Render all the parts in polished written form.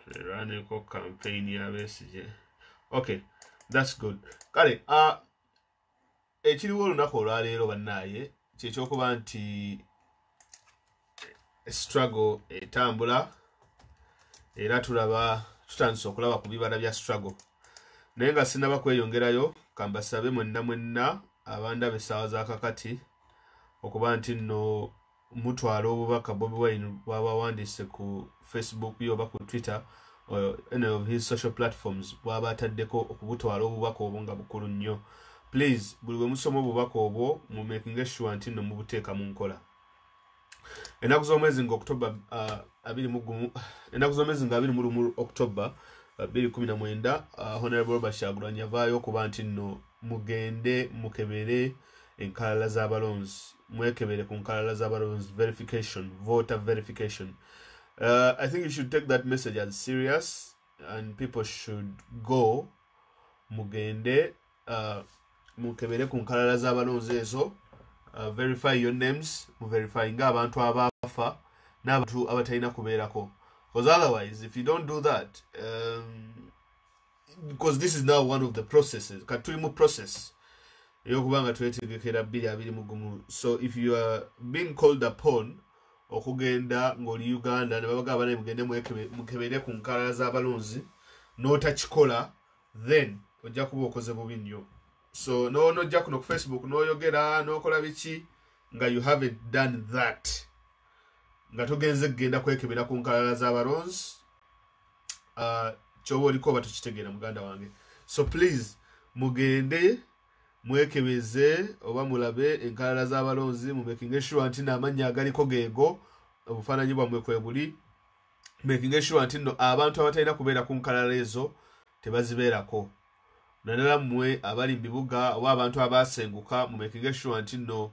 Twerwanekko campaign ya Besigye. Okay, that's good. Kale, ekiriwo olunaku olwaleero bannaye kyekyokuba nti struggle etambula era tutandise okulaba ku bibala bya struggle. Naye nga sinaba kweyongerayo kambasabe mwenna abandaba essaawa za kakati okuba nti nno mutwala obubaka Bobi Wine bwaba wandiise ku Facebook oba ku Twitter or any of his social platforms bwaba ataddeko okubutwala obubaka obwo nga bukulu nnyo. Please, buli we musoma obubaka obwo mu making sure nti nno mubuteeka mu nkola. Ennaku z'omwezi nga October 2019 Honorable Bashaguranya yavaayo okuba nti nno mugende mukebere enkalala z'abalonzi, mwekebere ku nkalala z'abalonzi, verification, voter verification. I think you should take that message as serious and people should go mugende mukebere ku nkalala z'abalonzi ezo, verify your names, verify nga abantu abafa n'abantu abatalina kubeerako. Because otherwise, if you don't do that, because this is now one of the processes, katulimu process. Yokubanga twetegekera 2021. So if you are being called upon okugenda ngoli Uganda ne babaga abana mugende mukebere ku nkalala z'abalonzi n'otakikola, then ojja kuba okoze bubi nnyo. So no ojja kuno ku Facebook n'oyogera n'okola biki nga you haven't done that. Nga togenze kugenda kwekebera ku nkalala z'abalonzi, kyoba oliko oba tukitegeera muganda wange. So please mugende mwekebeze oba mulabe enkalala z'abalonzi, mu making sure nti n'amannya agaliko geego, obufaananyi bwammwe kwe buli, making sure nti nno abantu abatalina kubeera ku nkalala ezo tebazibeerako. Naddala mmwe abali mu bibuga oba abantu abaasenguka, mu making sure nti nno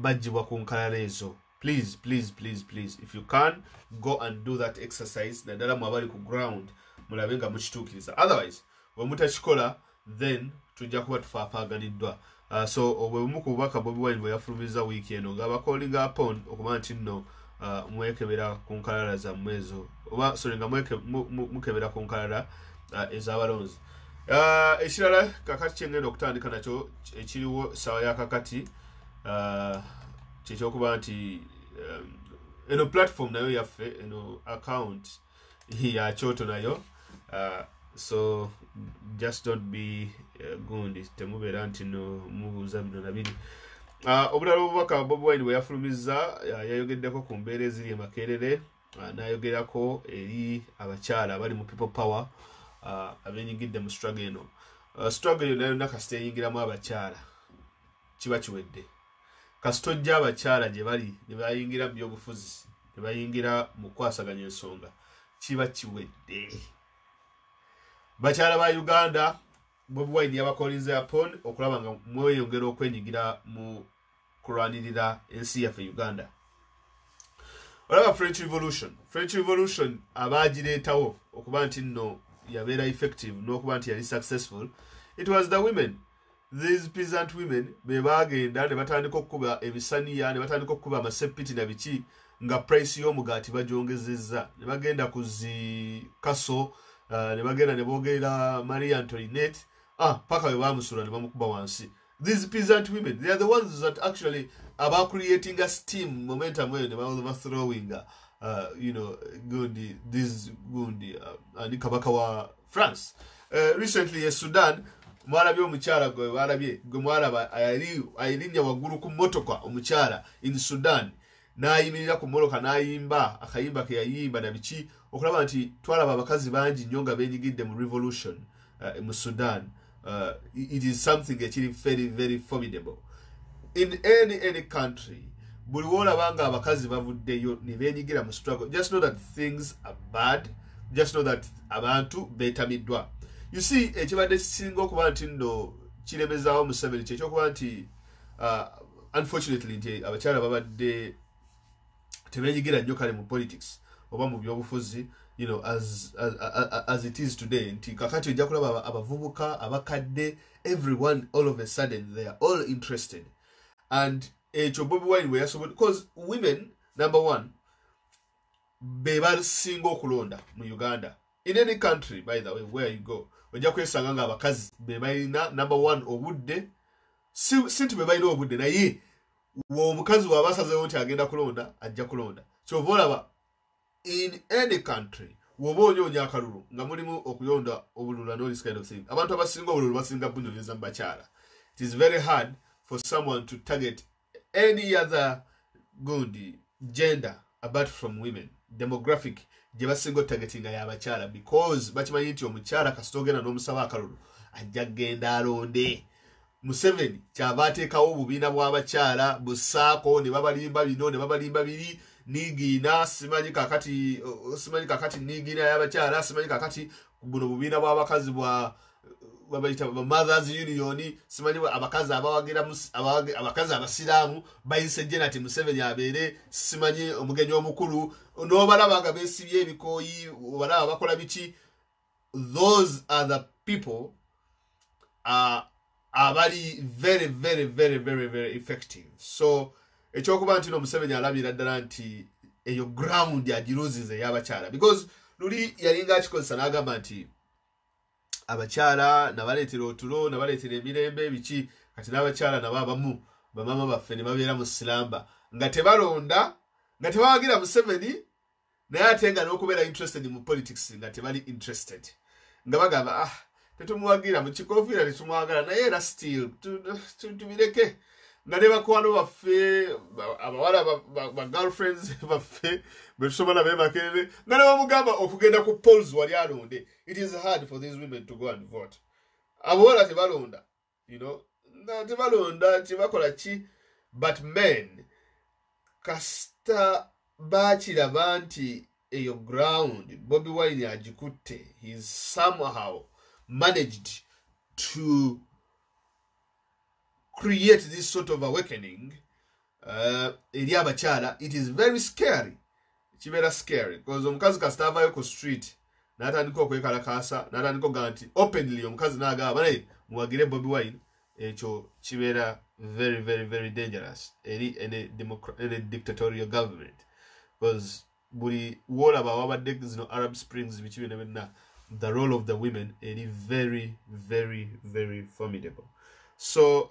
baggyibwa ku nkalala ezo. Please, please, please, please, if you can, go and do that exercise. Naddala mu abali ku ground mulabe nga mukituukiriza. Otherwise, bwe mutakikola, then tujja kuba tufaafaganiddwa. So obwe bumu ku bubaka Bobi Wine bwe yafulumiza wiiki eno ng'aba calling upon okuba nti nno mwekebera ku nkalala zammwe ezo, oba sorry nga mukebera ku nkalala ez'abalonzi. Ekirala kakati kyengenda okutandika nakyo ekiriwo essaawa ya kakati kyekyokuba nti eno platform nayo yaffe, eno account ya Kyoto nayo, so just don't be gundi, temubeera nti no mubuuza bino na biri. Obulala obubaka Bobi Wine bwe yafulumiza yayogeddeko ku mbeera eziri e Makerere, n'ayogerako eri abakyala abali mu people power abenyigidde mu struggle eno. Struggle eno yonna kasita eyingiramu abakyala kiba kiwedde. Kasita ojja abakyala gye bali ne bayingira mu byobufuzi, ne bayingira mu kwasaganya ensonga, kiba kiwedde. Bakyala ba Uganda, Bobi Wine yabakolinze upon okulaba nga mweyongera okwenyigira mu kulwanirira ensi yaffe Uganda. Olaba French Revolution abaagireetawo okuba nti nno yabeera effective n'okuba nti yali successful, it was the women. These peasant women be baagenda ne batandika okukuba ebisaniya, ne batandika okukuba amasepiti na biki, nga price y'omugaati bagyongezezza, ne bagenda ku zi kaso, ne bagenda ne boogera Marie Antoinette, paka we baamusula ne bamukuba wansi. These peasant women, they are the ones that actually are creating a steam momentum when they are overthrowing gundi, this gundi and kabaka wa France. Recently in Sudan, mwarabi omukyala gwe barabye, gwe mwaraba ayirinya waggulu ku motoka omukyala in Sudan, n'ayimirira ku moloka n'ayimba akayimba ke yayimba na biki, okulaba nti twalaba abakazi bangi nnyo nga beenyigidde mu revolution mu Sudan. It is something ekiri very, very formidable. In any country, buli woolaba nga abakazi bavuddeyo ne beenyigira mu struggle, just know that things are bad, just know that abantu beetamiddwa. You see, ekibadde kisinga okuba nti nno kiremezaawo Museveni kyekyokuba nti unfortunately nti abakyala babadde tebeenyigira nnyo kale mu politics oba mu byobufuzi, as it is today, nti kakati ojja kulaba abavubuka abakadde, everyone all of a sudden they are all interested. And ekyo Bobi Wine bwe yasobola, because women, number one, beba single okulonda mu Uganda. In any country, by the way, where you go, ojja kwesanga nga abakazi beba ina number 1 obudde sinti beba ina obudde naye omukazi wabasazeewo nti agenda kulonda ajja kulonda. Kyova olaba in any country woba onyonya akalulu nga mulimu okuyonda obululu and all this kind of thing. Abantu abasinga obululu basinga bunyonyeza mu bakyala. It is very hard for someone to target any other gundi gender apart from women. Demographic gye basinga targetinga y'abakyala because bakimanyi nti omukyala kasita ogenda n'omusaba akalulu ajja genda alonde. Museveni kyava ateekawo obubiina bw'abakyala busaako ne babalimba bino ne babalimba biri nigiina simanyi kakati nigiina y'abakyala simanyi kakati buno bubiina bw'abakazi babayita Mothers Union simanyi abakazi abawagira abakazi abasiraamu bayise Janet Museveni abeere simanyi omugenyi omukulu n'obalaba nga beesibye ebikooyi obalaba bakola biki. Those are the people abali very very very very very effective. So ekyokuba nti no Museveni alabira ddala nti eyo ground agiruzize y'abakyala because luli yalinga akikozesa n'agamba nti abakyala nabaleetera otulo nabaleetera emirembe biki kati n'abakyala nabo abamu bamama baffe ne babeera mu silamba nga tebalonda nga tebawagira Museveni naye ate nga n'okubeera interested mu politics nga tebali interested nga bagamba tetumuwagira mu kikofiira tetumwagala naye era still tubireke nga ne bakwano baffe abawala ba girlfriends baffe betusobola be Makerere nga ne bamugamba okugenda ku polls wali alonde. It is hard for these women to go and vote. Abawala tebalonda, you know, tebalonda tebakola ki, but men kasita bakiraba nti eyo ground Bobi Wine agikutte, he's somehow managed to create this sort of awakening eri abakyala. It is very scary. Kibeera scary because omukazi kasita avayo ku street n'atandika okwekalakaasa n'atandika okugaa nti openly omukazi n'agamba naye muwagire Bobi Wine, ekyo kibeera very very very dangerous eri ene dictatorial government because buli wolaba wabadde zino Arab Springs biki byonna byonna the role of the women eri very very very formidable. So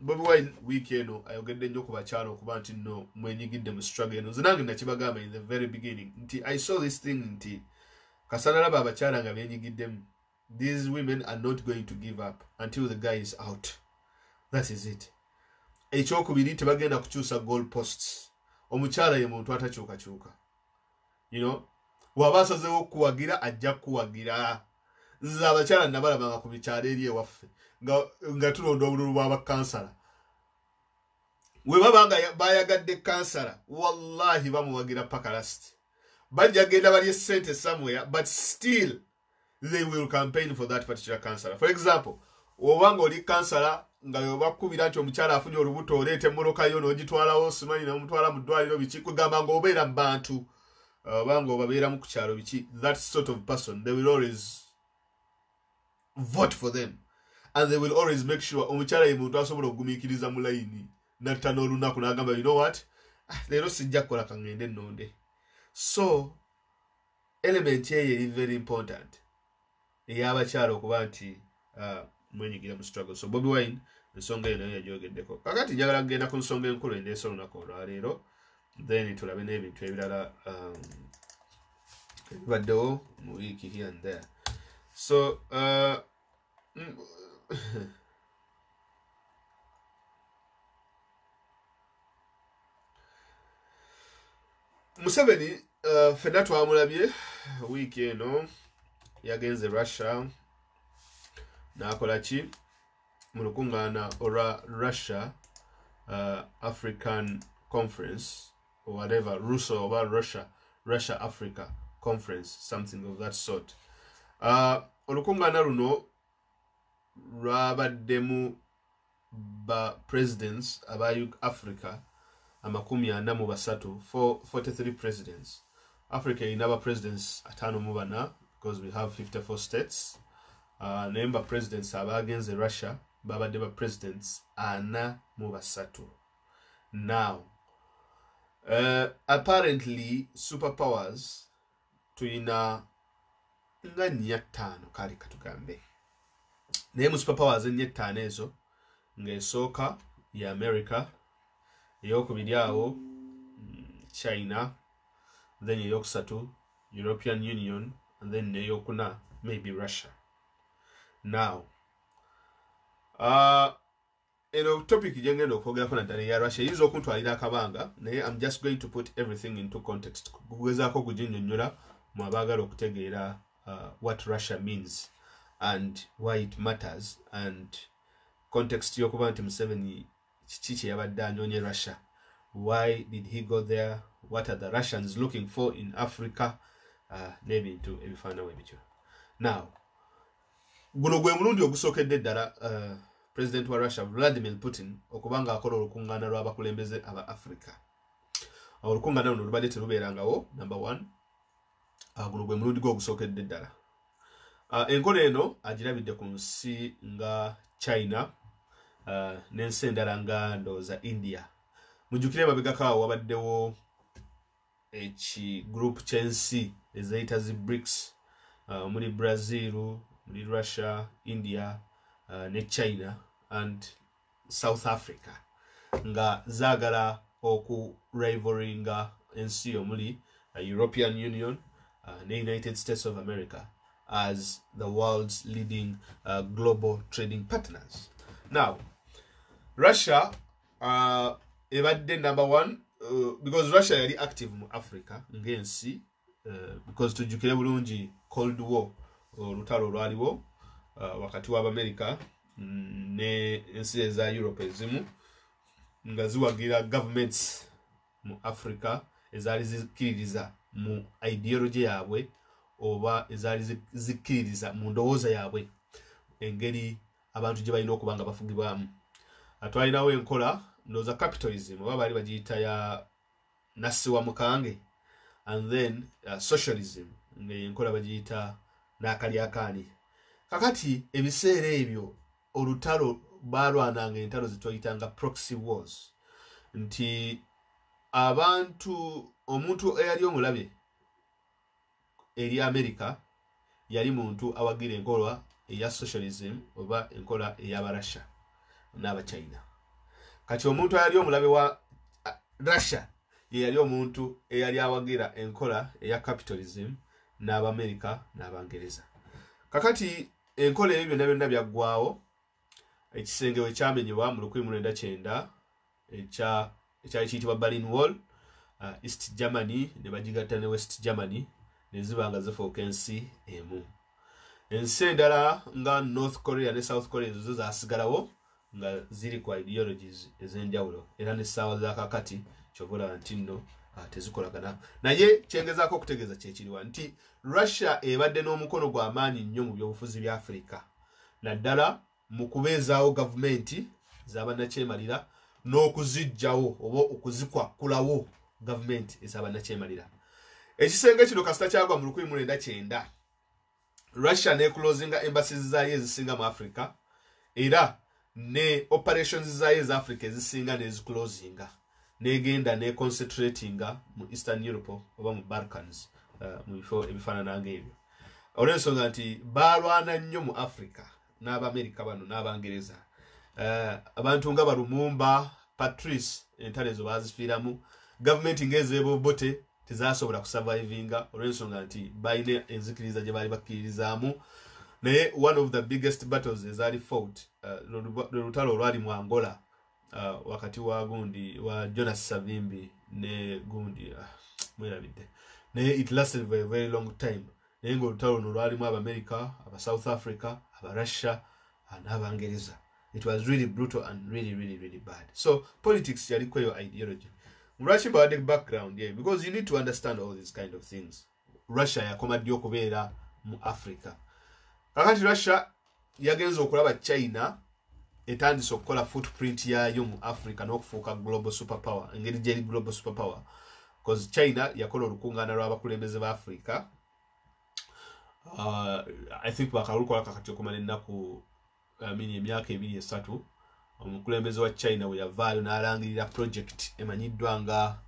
Bobi Wine week eno ayogedde nnyo ku bakyala okuba nti nno mwenyigidde mu struggle eno. Zinange nakibagamba in the very beginning nti I saw this thing nti kasana laba abakyala nga benyigiddemu. These women are not going to give up until the guy is out. That is it. Ekyokubiri tebagenda kukyusa goal posts. Omukyala ye muntu atakyukakyuka. You know, wabasazeewo okuwagira ajja kuwagira. Nze abakyala nabalabanga ku bikyala eri ewaffe nga tulonda obululu bw'abakansala. We babanga bayagadde kansala wallahi bamuwagira paka last. Bajja genda bali sente somewhere but still they will campaign for that particular kansala. For example, obanga oli kansala nga yobakubira nti omukyala afunye olubuto oleete emmoloka yo n'ogitwalawo simanyi n'omutwala mu ddwaliro biki kugamba ng'obeera mu bantu obanga obabeera mu kukyalo biki, that sort of person they will always vote for them and they will always make sure omukyala ye muntu asobola okugumiikiriza mu layini natta n'olunaku n'agamba you know what, leero sijja kukola kangende nnonde. So element eyo eri very important ey'abakyala okuba nti mwenyigira mu struggle. So Bobi Wine ensonga eyo nayo yagyogeddeko. Kakati njagala kugenda ku nsonga enkulu endeesa olunaku olwaleero then tulabe n'ebintu ebirala ebibaddewo mu wiiki here and there. So Museveni fenna twamulabye wiiki eno yagenze Russia n'akola ki mu lukungaana olwa Russia African Conference or whatever, Russo oba Russia Africa Conference, something of that sort. Olukungaana luno lwabaddemu ba presidents aba Africa 43, 43 presidents. Africa erina aba presidents 54 because we have 54 states. Naye presidents abagenze Russia babadde ba presidents 43. Now Apparently superpowers tuina nga nnyatano kali katugambe naye mu superpowers ennyatano ezo ng'esooka ya America, eyokubiri awo China, then eyokusatu European Union, and then eyokuna maybe Russia. Now eno topic jengendo okwogerako naddala ya Russia yinza okuntwalira akabanga naye I'm just going to put everything into context kugezaako kuginnyonnyola mu abaagala okutegeera what Russia means and why it matters, and context yokuba nti Museveni kiki kye yabadde anyoonye Russia, why did he go there, what are the Russians looking for in Africa, n'ebintu ebifaanawo ebityo. Now guno gwe mulundi ogusookedde ddala President wa Russia Vladimir Putin okubanga akola olukungaana lw'abakulembeze aba Africa. Olukungaana luno lubadde terubeerangawo number 1. Guno gwe mulundi gwe ogusookedde ddala. Enkola eno agirabidde ku nsi nga China n'ensi endala nga ndowooza India. Mujjukire mabegakaawo wabaddewo group ky'ensi ezayita zi BRICS, muri Brazil, muri Russia, India, ne China and South Africa nga zaagala oku rivalinga ensi omuli European Union ne United States of America as the world's leading global trading partners. Now Russia ebadde number 1 because Russia yali active mu Africa ng'ensi because tujjukire bulungi Cold War, olutalo lwaliwo wakati wa America ne ensi eza Europe ezimu nga ziwagira governments mu Africa ezali zikiririza mu ideology yaabwe oba ezali zikiririza mu ndowooza yaabwe engeri abantu gye balina okuba nga bafugibwamu. Twalinawo enkola ndowooza capitalism oba baali bagiyita ya nasiwa mukange, and then socialism ng'enkola bagiyita n'akalyakaani. Kakati ebiseera ebyo olutalo balwananga entalo zitwayitanga proxy wars, nti omuntu eyali omulabe eri America yali muntu awagira enkola eya socialism oba enkola ey'Abarussia n'Abachina. Kati omuntu ayali omulabe wa Russia ye yali omuntu eyali awagira enkola eya capitalism n'Abamerika n'Abangereza. Kakati enkola ebyo byonna byonna byaggwaawo, ekisenge we kyamenyebwa mu 1990 ekyali kiyitibwa Berlin Wall, East Germany ne bagigatta ne West Germany ne ziba nga zifuuka ensi emu. Ensi endala nga North Korea ne South Korea zo zaasigalawo nga ziri ku ideologies ez'enjawulo era n'essaawa za kakati kyovula nti nno tezikolagana. Naye kyengezaako okutegeeza kyekiriwa nti Russia ebadde n'omukono gw'amaanyi nnyo mu byobufuzi bya Africa, naddala mu kubeezaawo gavumenti z'abannakyemalira n'okuzijjawo oba okuzikwakkulawo gavumenti ez'abannakyemalira. Ekisenge kino kasita kyagwa mu 1990 Russia n'eclosinga embassies zaayo ezisinga mu Africa era ne operations zaayo eza Africa ezisinga n'eziclosinga n'egenda n'econcentratinga mu Eastern Europe oba mu Balkans mu bifo ebifaanana ng'ebyo. Olw'ensonga nti baalwana nnyo mu Africa n'Abamerika bano n'Abangereza. Abantu nga Lumumba, Patrice entalo ezo baazifiiramu. Gavumenti ng'ez'Obote tezasobola kusurvivinga olw'ensonga nti balina enzikiriza gye baali bakkirizaamu. Naye one of the biggest battles ezaali fought lutalo olwali mu Angola wakati wa gundi wa Jonas Savimbi ne gundi mwerabidde. Naye it lasted for a very long time. Naye ng'olutalo luno lwalimu Abamerika, aba South Africa, aba Russia n'Abangereza. It was really brutal and really bad. So politics yaliko yo ideology. Lwaki mbadde background ye because you need to understand all these kind of things. Russia yakoma ddi okubeera mu Africa. Kakati Russia yagenza okulaba China etandise okukola footprint yayo mu Africa n'okufuuka global superpower, engeri gyeri global superpower, because China yakola olukungaana lw'abakulembeze ba Africa. I think bakalukola kakati okumala ennaku emyaka 2-3 omukulembeze wa China we yavaayo n'alangirira project emanyiddwa nga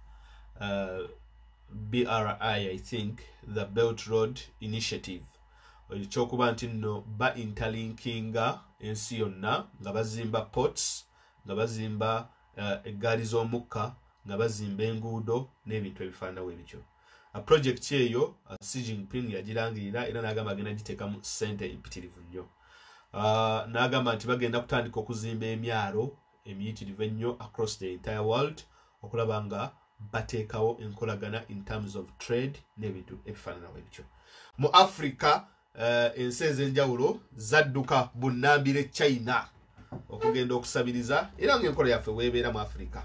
BRI, I think, the Belt Road Initiative. Ekyokuba nti nno ba interlinkinga ensi yonna nga bazimba ports, nga bazimba eggaali z'omukka, nga bazimba enguudo n'ebintu ebifaananawo ebityo. Project eyo Xi Jinping yagirangirira era n'agamba agenda giteekamu ssente empitirivu nnyo. N'agamba nti bagenda kutandika okuzimba emyalo emiyitirivu ennyo across the entire world okulaba nga bateekawo enkolagana in terms of trade n'ebintu ebifaananawo ebityo. Mu Africa ensi ez'enjawulo zadduka bunnambire China okugenda okusabiriza era ng'enkola yaffe weebeera mu Africa.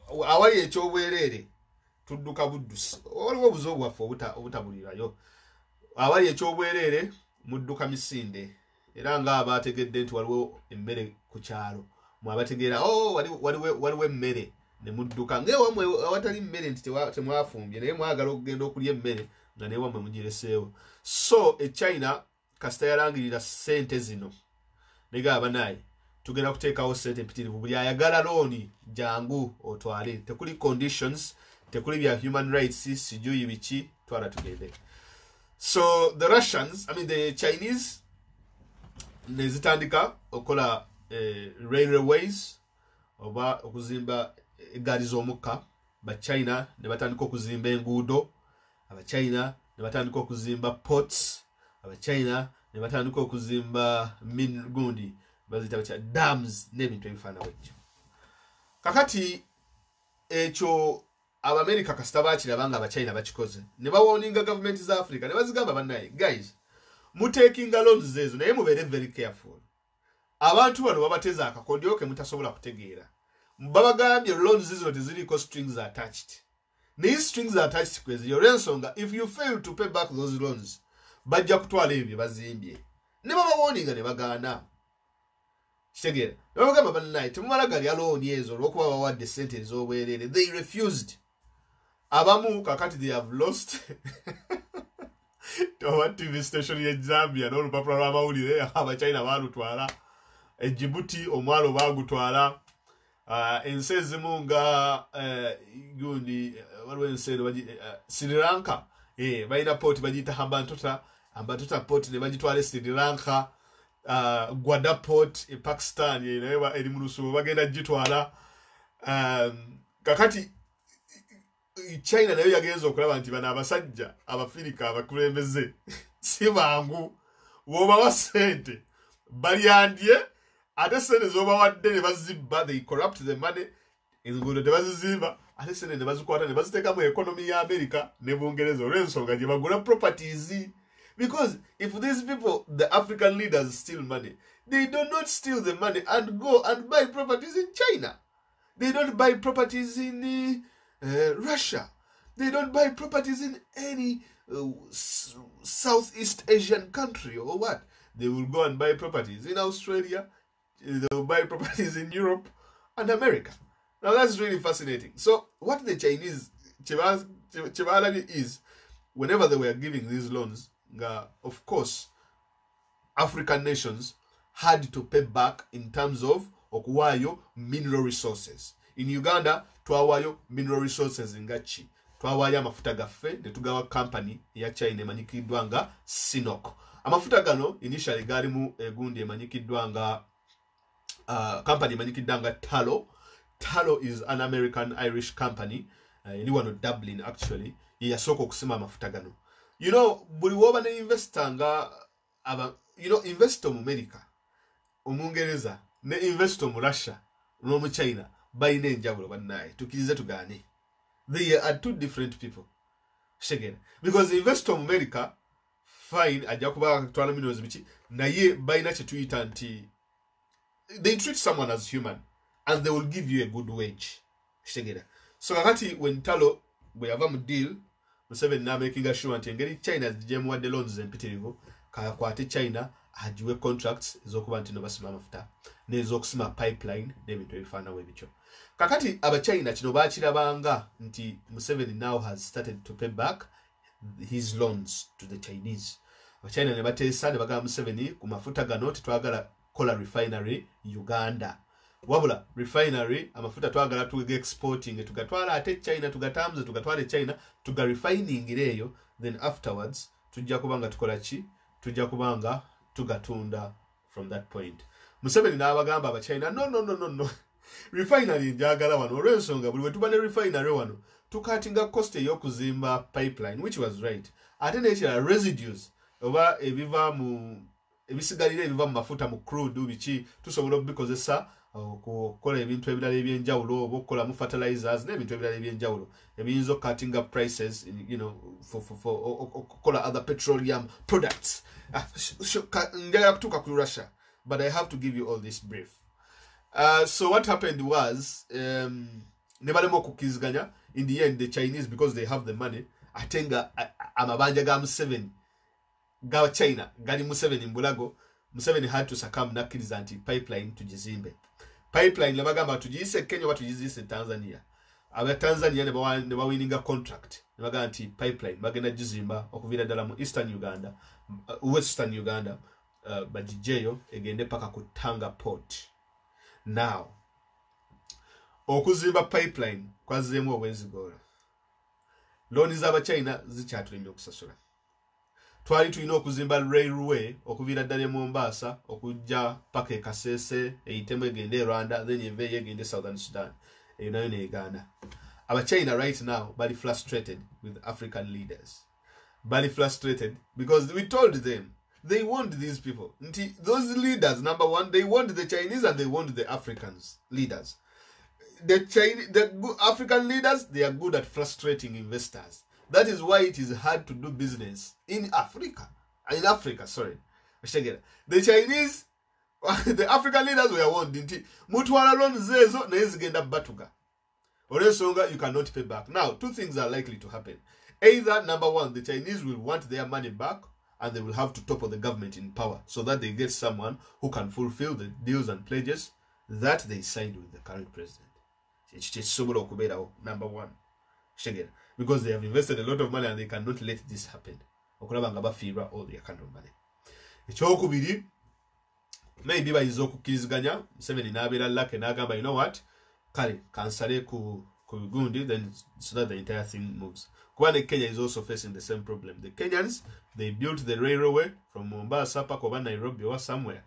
Awali ekyobwereere tudduka buddusi. Waliwo obuzo bwaffe obutabulirayo. Awali ekyobwereere mudduka misinde. Era nga abategedde nti waliwo emmere ku kyalo. Mwabategeera waliwo emmere ne mudduka. Ng'ewammwe awatali mmere nti temwafumbye naye mwagala okugenda okulya emmere nga n'ewammwe mugireseewo. So China kasita yalangirira ssente zino negaba naye tugenda kuteekawo ssente empitirivu. Buli ayagala looni jangu otwale. Tekuli conditions, tekuli bya human rights, sijuyi biki, twala tugende. So the Russians, the Chinese nezitandika okola railways oba okuzimba eggaali z'omukka. Ba China ne batandika okuzimba enguudo. Aba China ne batandika okuzimba ports. Aba China ne batandika okuzimba gundi bazita bacha dams n'ebintu ebifaananawo ekyo. Kakati ekyo Abamerika kasita bakiraba nga aba China bakikoze ne bawoninga gavumenti za Africa ne bazigamba bannaye, guys, mutekinga loans ezo naye mubeere very careful. Abantu bano babateza akakodyo ke mutasobola kutegeera. Babagambye loans ezo teziriko strings attached. These strings attached kwezi yorensonga if you fail to pay back those loans bajja kutwala ebyo bazimbye. Ne babawoninga ne bagaana. Kitegeera. Babagamba bannaye temumala gali loan ezo olw'okuba bawadde ssente ez'obwereere. They refused. Abamu kakati they have lost to TV station ye Zambia n'olupapula lw'amawulire Abachina baalutwala. Djibouti omwalo baagutwala. Ensi ezimu nga gundi waliwo ensi eno Sri Lanka balina port bagiyita Hambantota port ne bagitwala Sri Lanka. Gwada port Pakistan naye eri mu lusuubo bagenda gitwala. Kakati China nayo yagenza okulaba nti bana abasajja Abafirika abakulembeze si bangu wobawa ssente balyandye ate ssente z'obawadde ne bazibba. They corrupt the money. Enguudo tebazizimba ate ssente ne bazikwata ne baziteeka mu economy ya America ne Bungereza olw'ensonga gye bagula properties. Because if these people, the African leaders, steal money, they do not steal the money and go and buy properties in China. They don't buy properties in Russia. They don't buy properties in any Southeast Asian country or what. They will go and buy properties in Australia. They will buy properties in Europe and America. Now that's really fascinating. So what the Chinese is, whenever they were giving these loans, of course, African nations had to pay back in terms of okuwayo mineral resources. In Uganda, twawayo mineral resources ngachi. Twawayo amafuta gaffe ne tugawa company ya China emanyikiddwa nga Sinok. Amafuta gano initially gali mu egundi emanyikiddwa nga company emanyikiddwa nga Talo. Talo is an American Irish company. Eri wano Dublin actually. Yasooka okusima amafuta gano. You know, buli woba ne investor nga investor mu America, Omungereza, ne investor mu Russia, no mu China, bayina enjawulo bannaye. Tukirize tugaane. They are two different people. Shegera. Because investor mu America, fine, ajja kuba twala millions biki, naye bayina kye tuyita nti they treat someone as human and they will give you a good wage. Shegera. So kakati when Talo bwe yava mu deal, Museveni na making sure nti engeri China zijemuwadde loans empitirivu kakwate China ajiwe contracts ezokuba nti no basima amafuta n'ezokusima pipeline n'ebintu ebifaananawo ebityo. Kakati aba China kino baakirabanga nti Museveni now has started to pay back his loans to the Chinese. Aba China ne bateesa ne bagamba Museveni ku mafuta gano tetwagala kola refinery Uganda. wabula refinery amafuta twagala tuge exporting tugatwala ate China tugatamze tugatwale China tuga refining eyo, then afterwards tujja kubanga tukola ki, tujja kubanga tugatunda from that point. Museveni n'abagamba aba China no refinery njagala wano olw'ensonga buli wetuba ne refinery wano tukatinga cost ey'okuzimba pipeline, which was right. Ate n'ekirala residues oba ebiva mu ebisigalira ebiva mu mafuta mu crude biki tusobola okubikozesa okukola ebintu ebirala ebyenjawulo oba okukola mu fertilizers n'ebintu ebirala ebyenjawulo ebiyinza cutting up prices, you know, for okukola other petroleum products. Njagala kutuuka ku Russia, but I have to give you all this brief. So what happened was nebalema okukiziganya. In the end, the Chinese, because they have the money, atenga amabanja ga Museveni ga China gali Museveni mbulago. Museveni had to succumb nakkiriza nti pipeline tugizimbe. Pipeline labagamba tugiyise Kenya oba tugiyise Tanzania. Aba Tanzania ne bawininga contract ne bagamba nti pipeline bagenda gizimba okuvira ddala mu Eastern Uganda, Western Uganda, bagijeyo egende paka ku Tanga port. Now okuzimba pipeline kwazeemu obwenzigola. Loani z'aba China zikyatulemye okusasula. Twali tulina okuzimba railway okuvira ddala e Mombasa okujja paka e Kasese eyitemu egende Rwanda, then eve egende Southern Sudan, eyo nayo ne Uganda. Aba China right now bali frustrated with African leaders. Bali frustrated because we told them they want these people. Those leaders, number one, they want the Chinese and they want the Africans leaders. The African leaders, they are good at frustrating investors. That is why it is hard to do business in Africa. Sorry. The Chinese, the African leaders were warned. Mutwala loan zezo na ezigenda batuga. Oresonga, you cannot pay back. Now, two things are likely to happen. Either, number one, the Chinese will want their money back and they will have to topple the government in power so that they get someone who can fulfill the deals and pledges that they signed with the current president. Number one. Because they have invested a lot of money and they cannot let this happen. All their kind of money. Ekyokubiri, maybe bayinza okukkiriziganya Museveni n'abeera lucky n'agamba, you know what, kale kansale ku Burundi, then so that the entire thing moves. Kuba Kenya is also facing the same problem. The Kenyans, they built the railway from Mombasa back over Nairobi or somewhere,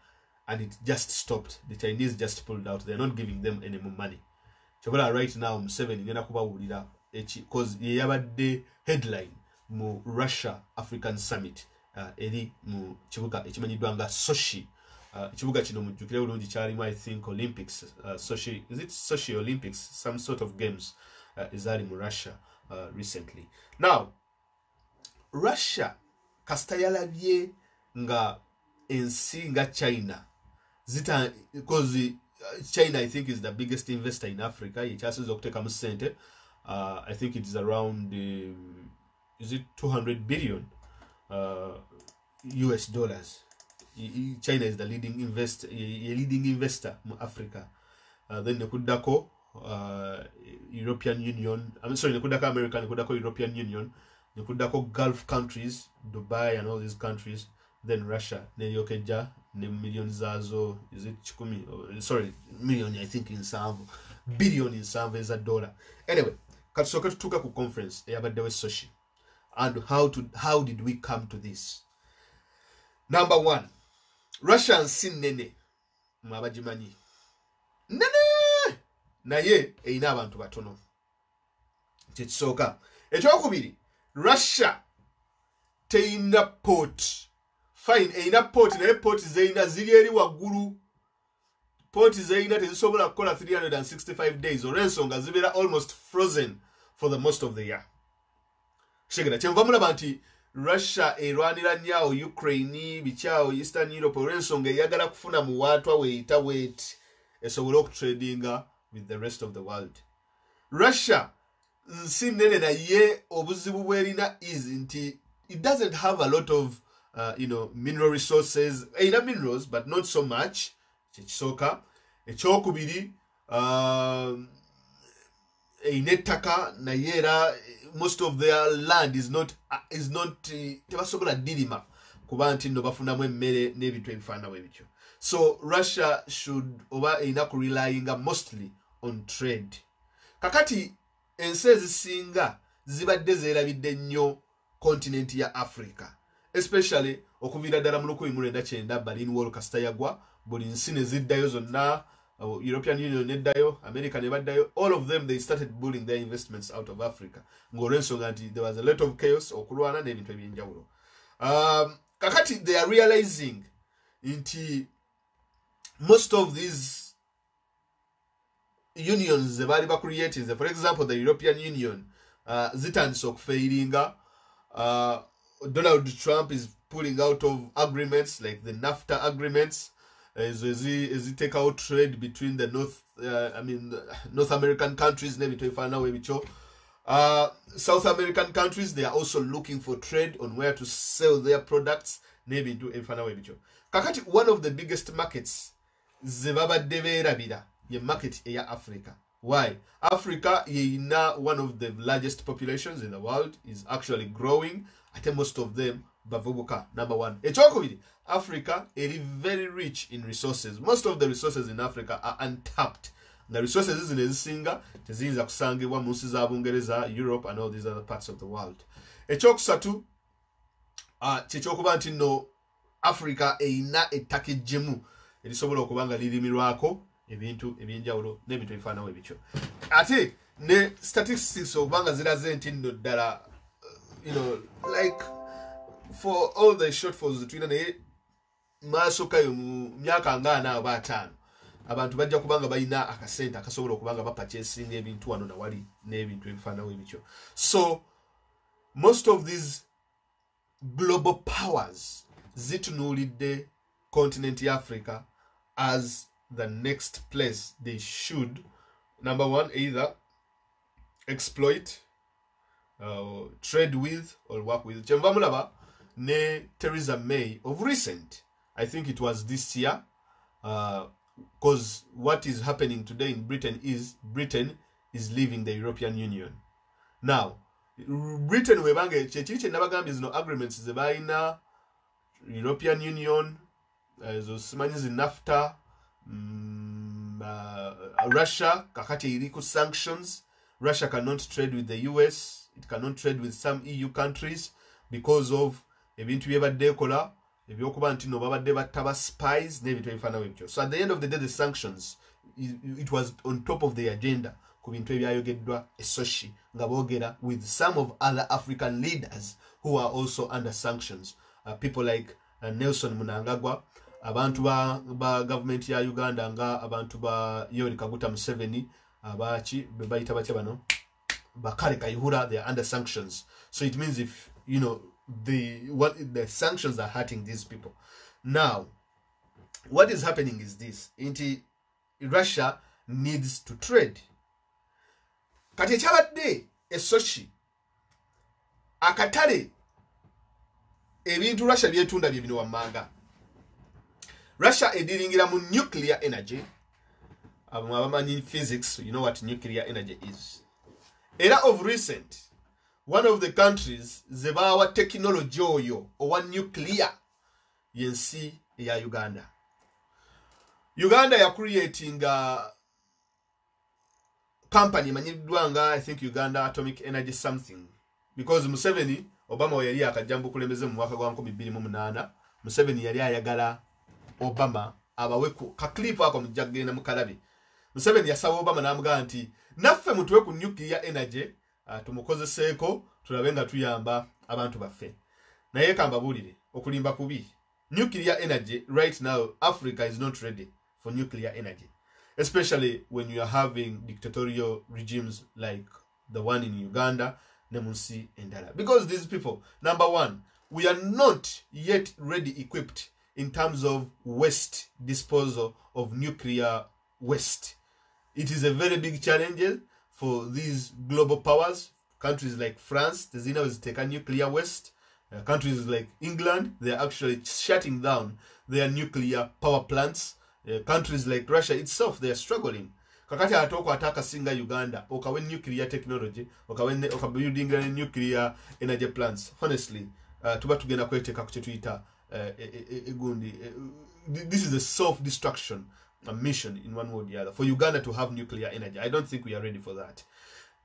and it just stopped. The Chinese just pulled out. They're not giving them any more money. Chokola right now Museveni ngenda kubawulira because yabadde headline mu Russia African Summit eri mu kibuga ekimanyiddwa nga Sochi. Kibuga kino mujjukire bulungi kyalimu, I think, Olympics, Sochi, is it Sochi Olympics, some sort of games ezali mu Russia recently. Now Russia kasita yalabye nga ensi nga China zita, because China, I think, is the biggest investor in Africa. I think it is around is it 200 billion US dollars. China is the leading investor in Africa. Then nekudako European Union. I'm sorry, nekudako America, nekudako European Union, nekudako Gulf countries, Dubai and all these countries. Then Russia, neyokeja ne millions zazo, is it chikumi? Sorry, million, I think, in some billion in some is a dollar. Anyway, katusoka tutuka ku conference eyabadde we Sochi. And how did we come to this? Number one, Russian sin nene mwabajimanyi nene naye eyina abantu batono. Kyekisooka. Ekyokubiri, Russia teyina port. Fine, eyina port naye port zeyina ziri eri waggulu. Port zeyina tezisobola kukola 365 days olw'ensonga zibeera almost frozen for the most of the year. Shegera kyenva mulaba nti Russia erwanira nnyo Ukraine bikyawo Eastern Europe olw'ensonga eyagala kufuna mu watwa weeyita wet esobole okutradinga with the rest of the world. Russia nsi nnene naye obuzibu bwerina is nti it doesn't have a lot of mineral resources. Eyina minerals but not so much. Kyekisooka. Ekyokubiri, eyina ettaka naye era most of their land is not tebasobola dirima kuba nti nno bafunamu emmere n'ebintu ebifaananawo ebityo. So Russia should oba erina ku relyinga mostly on trade. Kakati ensi ezisinga zibadde zeerabidde nnyo continent ya Africa, especially okuviira ddala mu 1999 Berlin Wall kasita yagwa, buli nsi ne ziddayo zonna, European Union neddayo, America ne baddayo, all of them they started pulling their investments out of Africa. Ng'olw'ensonga nti there was a lot of chaos, okulwana n'ebintu ebyenjawulo. Kakati they are realizing nti most of these unions ze bali created, for example the European Union, zitandise okufairinga. Donald Trump is pulling out of agreements like the NAFTA agreements, as he take out trade between the North American countries. South American countries, they are also looking for trade on where to sell their products. Kakati, one of the biggest markets zebaba deverabira ye market ya Africa. Why? Africa is one of the largest populations in the world, is actually growing. I think most of them bavubuka. Number one. Africa is very rich in resources. Most of the resources in Africa are untapped. The resources in Ezinga, tezinza kusangibwa mu nsi za Bungereza, Europe and all these other parts of the world. Ekyokusatu, kyekyokuba nti nno Africa erina ettaka ejjemu erisobola okuba nga lirimirwako ebintu ebyenjawulo n'ebintu ebifaanawo ebityo. Ate ne statistics okuba nga ziraze nti nno ddala, like for all the shortfalls tulina naye maasokayo mu myaka nga 45 abantu bajja kubanga balina akasente akasobola okubanga bapurchasinga ebintu wano na wali n'ebintu ebifaanawo ebityo. So most of these global powers zitunuulidde continent ya Africa as the next place they should, number one, either exploit, trade with, or work with. Chemvamulaba ne Theresa May of recent, I think it was this year, because what is happening today in Britain is leaving the European Union. Now, Britain webange chechiche nabagambi zino agreements zebaina European Union, simanyizi NAFTA, Russia kakati iliku sanctions. Russia cannot trade with the US, it cannot trade with some EU countries because of ebintu byebadde ekola ebyokuba nti no babadde battaba spies n'ebintu ebifaanawo ebityo. So at the end of the day, the sanctions, it was on top of the agenda ku bintu ebyayogeddwa e Sochi nga boogera with some of other African leaders who are also under sanctions, people like Nelson Mnangagwa, abantu ba government ya Uganda nga abantu ba Yoweri Kaguta Museveni, abachi bebayita batya bano Bakari Kayihura, they are under sanctions. So it means if the sanctions are hurting these people. Now, what is happening is this: Russia needs to trade. Kati ekyabadde e Sochi akatale ebintu Russia byetunda bye bino wammanga. Russia ediringira mu nuclear energy. Abamanyi physics, you know what nuclear energy is. Era of recent, one of the countries zebawa technology oyo owa nuclear yensi ya Uganda. Uganda ya creating a company manyiddwa nga, I think Uganda Atomic Energy something, because Museveni, Obama yali akajambo kulembeze mu mwaka gwa 2008. Museveni yali ayagala Obama abaweku ka clip ako mujagenda mukalabi. Museveni yasaba Obama n'amugamba nti naffe mutuwe ku nuclear energy, tumukozeseeko tulabe nga tuyamba abantu baffe. Naye kambabulire okulimba kubi. Nuclear energy right now, Africa is not ready for nuclear energy, especially when you are having dictatorial regimes like the one in Uganda, Nemunsi and Dala. Because these people, number one, we are not yet ready equipped in terms of waste disposal of nuclear waste. It is a very big challenge for these global powers. Countries like France, the Zina is taking nuclear waste. Countries like England, they are actually shutting down their nuclear power plants. Countries like Russia itself, they are struggling. Kakati atoko ataka singa Uganda, okawe nuclear technology, okawe building nuclear energy plants. Honestly, tuba tugenda kweteka ku kyetuita this is a self-destruction mission in one way or the other for Uganda to have nuclear energy. I don't think we are ready for that.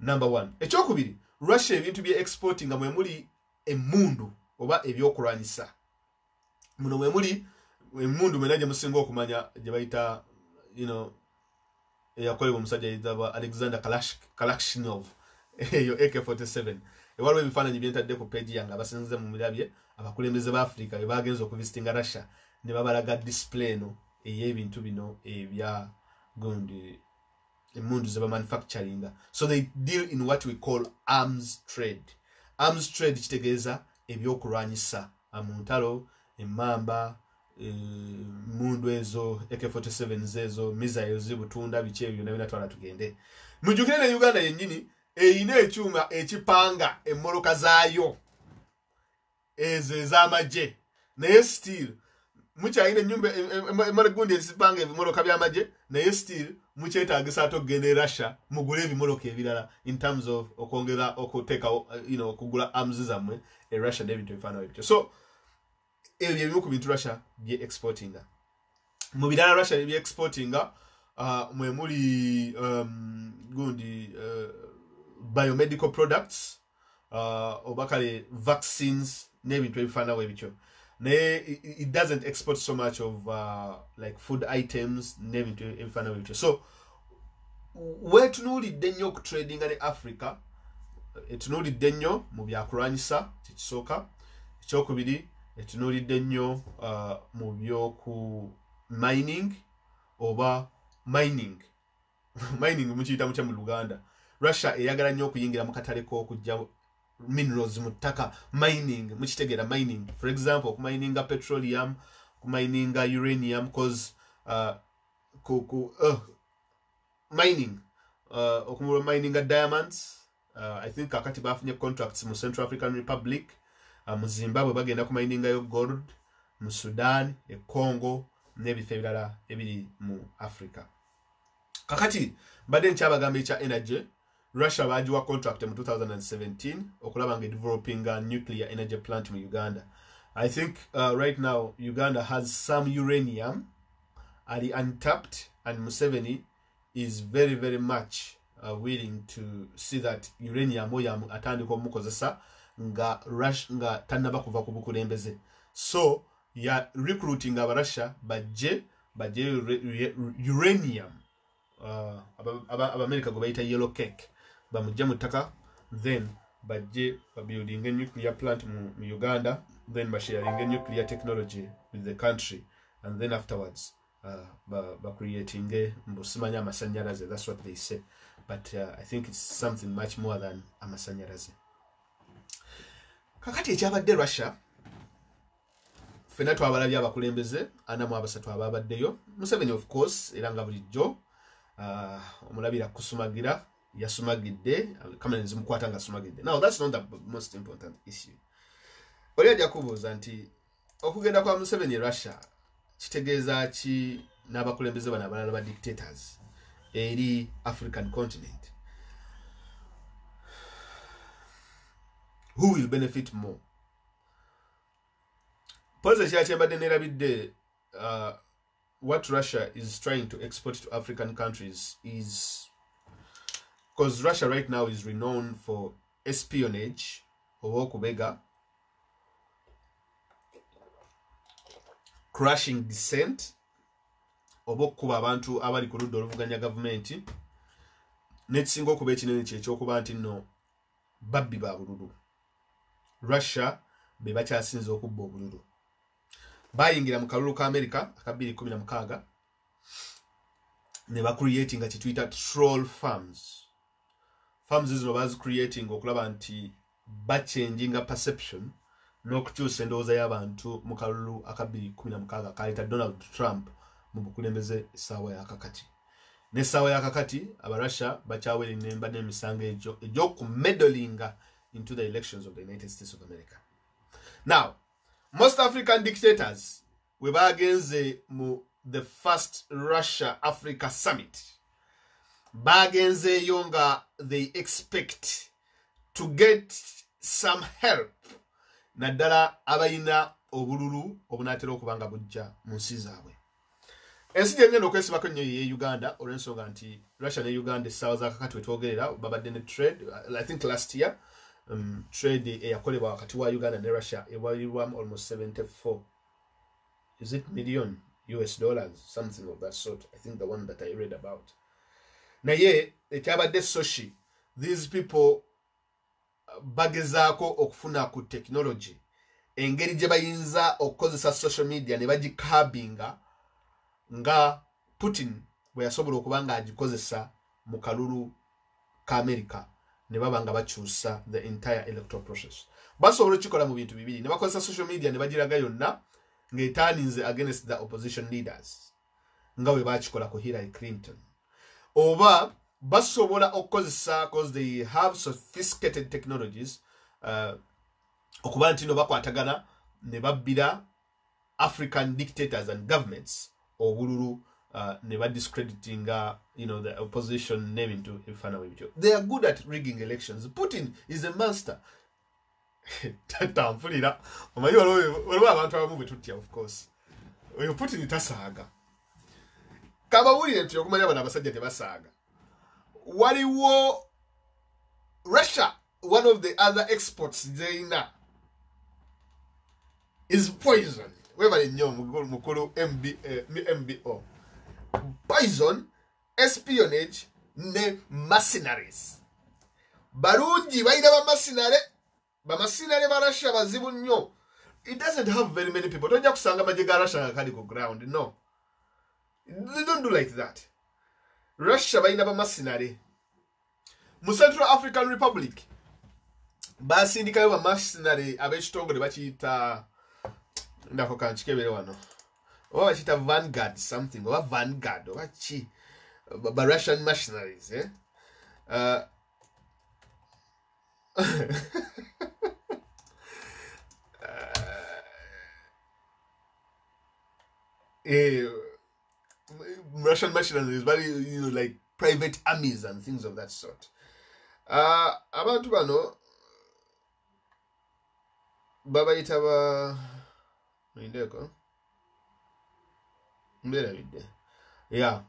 Number one. Ekyokubiri, Russia ebintu bye exporting nga mwemuli emundu oba ebyokulwanyisa. Muno mwemuli emundu menaje musinga okumanya gye bayita eyakolebwa omusajja yitibwa Alexander Kalashnikov eyo AK-47. Ewaliwo ebifaananyi byentadde ku page yange abasinze mu mirabye abakulembeze ba Africa bwe bagenza okuvisitinga Russia ne babalaga display no ey'ebintu bino ebya gundi emundu ze manufacturing. So they deal in what we call arms trade. Arms trade kitegeeza ebyokulwanyisa amuntalo emamba mundu ezo AK-47 ezo missiles zibutunda biche ebyo nabina twala tugende. Mujukire ne Uganda yennyini eyina ekyuma ekipanga emmoloka zaayo ezo ez'amagye naye still mukyayina ennyumba emmologundi ezipanga ebimoloka by'amagye naye still mukyetaagisa ate okugenda e Russia mugule ebimoloka ebirala in terms of okwongera okuteeka okugula arms zammwe e Russia n'ebintu ebifaanana ebityo. So ebyo ebimu ku bintu Russia bye exportinga. Mu birala Russia bye exportinga mwe muli gundi biomedical products oba kale vaccines n'ebintu ebifaanana ebityo. It doesn't export so much of like food items n'ebintu ebifaanana ebityo. So wetunuulidde nnyo okutradinga ne Africa, etunuulidde nnyo mu byakulwanyisa kyekisooka. Ekyokubiri etunuulidde nnyo mu byoku mining oba mining mukiyita mutya mu Luganda. Russia eyagala nnyo okuyingira mu katale k'okujja minerals mu ttaka. Mining mukitegeera mining, for example okumininga petroleum, okumininga uranium, cause mining okumininga diamonds. I think kakati bafunye contracts mu Central African Republic, mu Zimbabwe bagenda kumininga yo gold, mu Sudan, e Congo n'ebifo ebirala ebiri mu Africa. Kakati badde nkyabagamba ekya energy. Russia bajiwa contract in 2017 okulaba nga developing a nuclear energy plant in Uganda. I think right now Uganda has some uranium are untapped, and Museveni is very very much willing to see that uranium oyamu atandika omukozesa nga nga tanaba kuva ku bukulembeze. So ya recruiting aba Russia baje uranium America go bayita yellow cake bamujja mu ttaka, then baje building a nuclear plant mu Uganda, then sharing a nuclear technology with the country, and then afterwards creating a Musimanya Masanyaraze. That's what they say, but I think it's something much more than a Masanyaraze. Kakati ekyabadde Russia fena twabalabye abakulembeze ana mu abasatu ababaddeyo. Museveni of course era nga bulijjo omulabira kusumagira yasumagidde kamera nzimukwata nga sumagidde. Now that's not the most important issue. Oli ajja kubuuza nti okugenda kwa Museveni Russia kitegeeza ki n'abakulembeze bano abalala ba dictators eri African continent? Who will benefit more? Pose kyambadde nerabidde what Russia is trying to export to African countries is, because Russia right now is renowned for espionage or okubega, crashing dissent, oba okukuba abantu abali ku ludda oluvuganya gavumenti, n'ekisinga okuba ekinene kyekyokuba nti nno babbi ba bululu. Russia be bakyasinze okubba obululu. Bayingira mu kalulu ka America aka 2016 ne ba creating a kituyita troll farms. Farms zino bazi creating okulaba nti bachanging perception n'okukyusa endowooza y'abantu mu kalulu aka 2016 kaleta Donald Trump mu bukulembeze essaawa yakakati. N'essaawa yakakati Abarussia bakyawera ennemba n'emisango egyo egy'okumeddlinga into the elections of the United States of America. Now, most African dictators we bagenze mu the first Russia-Africa summit. Bagenze yonga they expect to get some help. Nadala abayina obululu obunatera okubanga bujja mu nsi zaabwe. Ensi gyengenda okwesibako nnyo ye Uganda olw'ensonga nti Russia ne Uganda essaawa zakakati wetwogerera babadde ne trade I think last year trade eyakolebwa wakati wa Uganda ne Russia ewarirwamu almost 74 is it million US dollars, something of that sort. I think the one that I read about. Naye ekyabadde Sochi, these people bagezaako okufuna ku technology engeri gye bayinza okukozesa social media ne bagikabinga nga Putin bwe yasobola okuba nga agikozesa mu kalulu ka America ne baba nga bakyusa the entire electoral process. Basobola okukikola mu bintu bibiri, ne bakozesa social media ne bagiraga yonna ng'etaaninze against the opposition leaders nga bwe bakikola ku Hillary Clinton, oba basobola okukozesa because they have sophisticated technologies okuba nti no bakwatagana ne babbira African dictators and governments obululu ne badiscrediting the opposition name into ebifaananyi ebityo. They are good at rigging elections. Putin is a master. Tampulira omanyi waliwo abantu abamu bwe tutya, of course oyo Putin tasaaga kabawulire nti okumanya abana abasajja tebasaaga. Waliwo Russia, one of the other exports zeyina is poison. Webale nnyo mukulu MBO. Poison, espionage ne mercenaries. Barungi bayina bamasinale ba Russia bazibu nnyo. It doesn't have very many people. Tojja kusanga maje ga Russia akali ku ground. No. They don't do like that. Russia bayina bamasinale. Mu Central African Republic basindikayo bamasinale ab'ekitongole bakiyita ndako kanchikebere wano. Oba bakiyita Vanguard something. Oba Vanguard. Oba chi. Ba Russian mercenaries. Russian mercenaries, very like private armies and things of that sort. Abantu bano babayita ba ndeko mbera bidde. Yeah.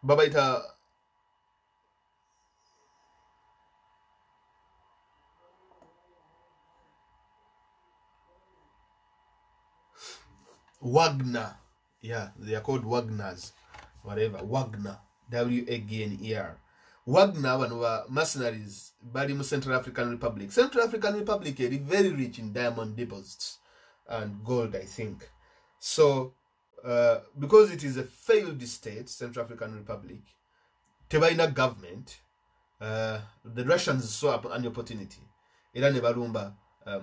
Babayita Wagner. Yeah, they are called Wagners. Whatever. Wagner. W-A-G-N-E-R. Wagner, one of mercenaries, bali mu Central African Republic. Central African Republic is very rich in diamond deposits and gold, I think. So, because it is a failed state, Central African Republic, tebaina government, the Russians saw an opportunity. Ila ne barumba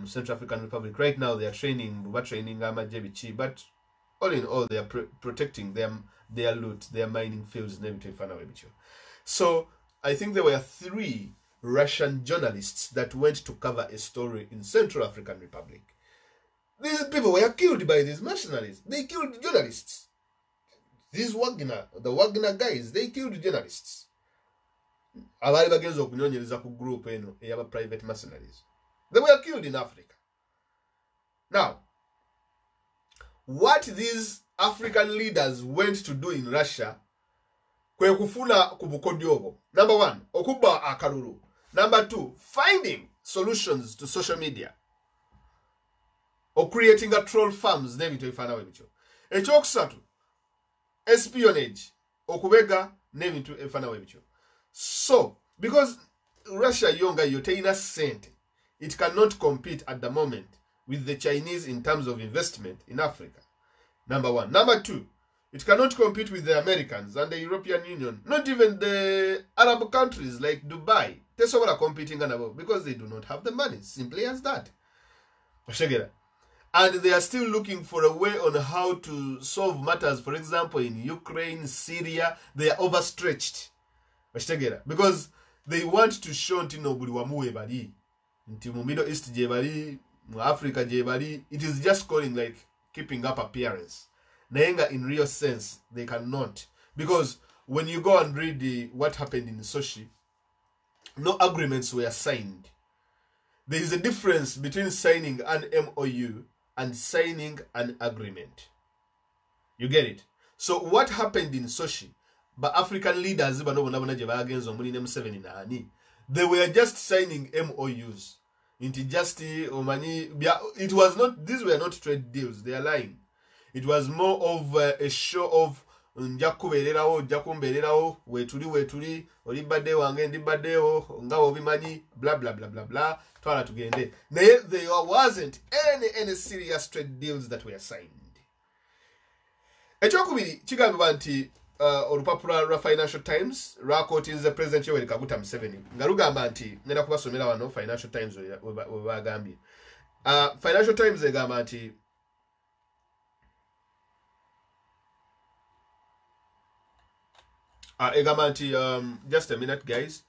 Central African Republic. Right now, they are training Amajebichi, but all in all, they are protecting their loot, their mining fields, and everything. So, I think there were 3 Russian journalists that went to cover a story in Central African Republic. These people were killed by these mercenaries. They killed journalists. These the Wagner guys, they killed journalists. Abali bagenza okunyonyereza ku group eno eyaba private mercenaries. They were killed in Africa. Now, what these African leaders went to do in Russia, kwe kufuna kubukodyobo. Number 1, okuba akalulu. Number 2, finding solutions to social media. Or creating a troll farms, nebito ifana webicho. Echokusatu, espionage. Okubega, nebito ifana webicho. So, because Russia yonga yoteina sente, it cannot compete at the moment with the Chinese in terms of investment in Africa. Number 1. Number 2, it cannot compete with the Americans and the European Union. Not even the Arab countries like Dubai. They're so competing because they do not have the money. Simply as that. And they are still looking for a way on how to solve matters. For example, in Ukraine, Syria, they are overstretched. Because they want to show Nti mu Middle East jebali, mu Africa jebali, it is just calling like keeping up appearance. Naenga in real sense, they cannot. Because when you go and read what happened in Sochi, no agreements were signed. There is a difference between signing an MOU and signing an agreement. You get it? So what happened in Sochi? But African leaders, they were just signing MOUs. It was not, these were not trade deals, they are lying. It was more of a show of njakubererawo wetuli oli badde wange ndi baddewo nga obimanyi blah blah blah blah blah twala tugende. There wasn't any serious trade deals that were signed. Ekyokubiri kigambibwa nti olupapula lwa Financial Times lwakootinze President Yoweri Kaguta Museveni nga lugamba nti ngenda kubasomera wano Financial Times we bagambye. Financial Times egamba nti just a minute, guys.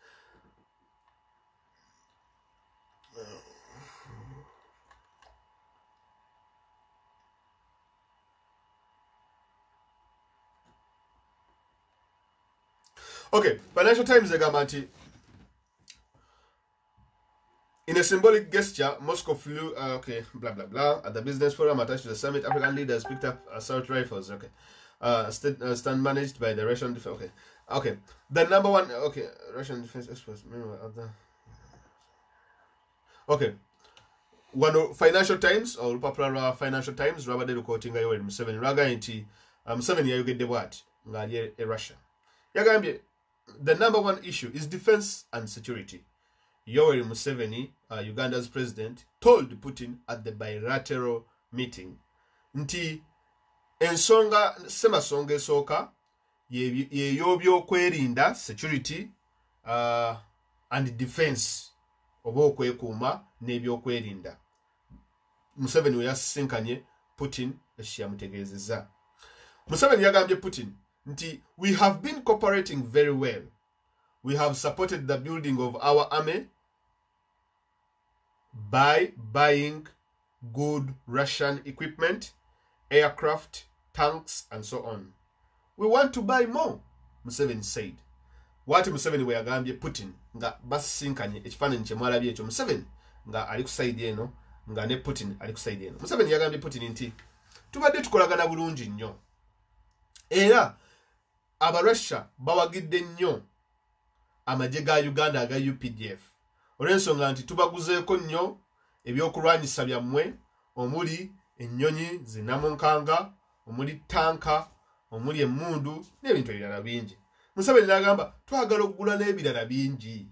Okay, Financial Times Egamanti. In a symbolic gesture, Moscow flew, blah blah blah, at the business forum attached to the summit. African leaders picked up assault rifles. Okay, stand managed by the Russian defense. Okay, the number one. Okay, Russian defense experts. Okay, one Financial Times or popular Financial Times. Rabade lukotinga Yoweri Museveni. Raga inti Museveni yayogedde bw'ati ng'ali Russia. Yagambye the number one issue is defense and security. Yoweri Museveni, Uganda's president, told Putin at the bilateral meeting nti ensonga semasonga esooka yeby'okwerinda security and defense oba okwekuuma n'ebyokwerinda. Museveni we yasisinkanye Putin ekyamutegeezezza. Museveni yagambye Putin nti we have been cooperating very well. We have supported the building of our army by buying good Russian equipment, aircraft, tanks, and so on. We want to buy more, Museveni said. What Museveni we agambye Putin nga basisinkanye ekifaananyi kye mwalabye ekyo Museveni nga ali ku side eno nga ne Putin ali ku side eno. Museveni yagambye Putin nti tubadde tukolagana bulungi nnyo era Abarussia bawagidde nnyo amagye ga Uganda aga UPDF olw'ensonga nti tubaguzeeko nnyo ebyokulwanyisa byammwe omuli ennyonyi zinamunkanga, omuli tanka, omuli emmundu n'ebintu ebirala bingi. Museveni n'agamba twagala okugula n'ebirala bingi.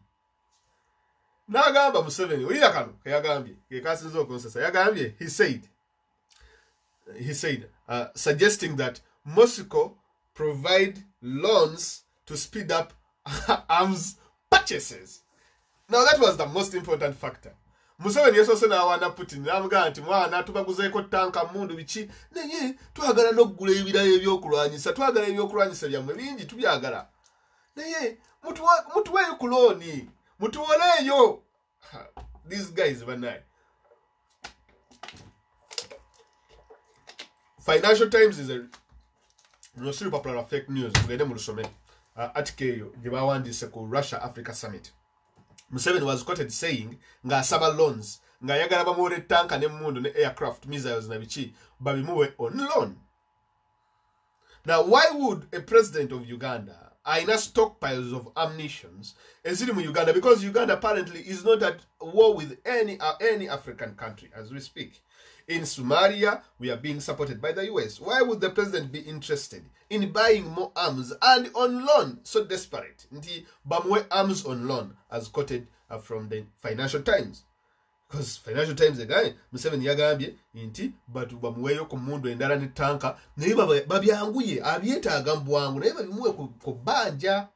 N'agamba Museveni olira kano ke yagambye ke kasinza okonsesa yagambye he said suggesting that Moscow provide loans to speed up arms purchases. Now that was the most important factor. Museveni yesose n'awaana Putin n'amugamba nti mwana tubaguzeeko tanka mundu biki naye twagala n'okugula ebirala ebyokulwanyisa twagala ebyokulwanyisa byammwe bingi tubyagala naye mutuweeyo ku looni mutuwoleeyo. These guys banaye. Financial Times is a Nosiri popular fake news. Tugende mu lusome article eyo gye bawandiise ku Russia Africa Summit. Museveni was quoted saying nga asaba loans nga yagala bamuwole tanka n'emmundu ne aircraft missiles na biki babimuwe on loan. Now why would a president of Uganda ayina stockpiles of ammunitions eziri mu Uganda, because Uganda apparently is not at war with any African country as we speak. In Somalia, we are being supported by the US. Why would the president be interested in buying more arms and on loan? So desperate. Nti bamwe arms on loan, as quoted from the Financial Times. Because Financial Times again, Museveni yagambye nti batu bamuweyo ku mundu endala ne tanka naye babyanguye abyetaaga mbwangu naye babimuwe ku bbanja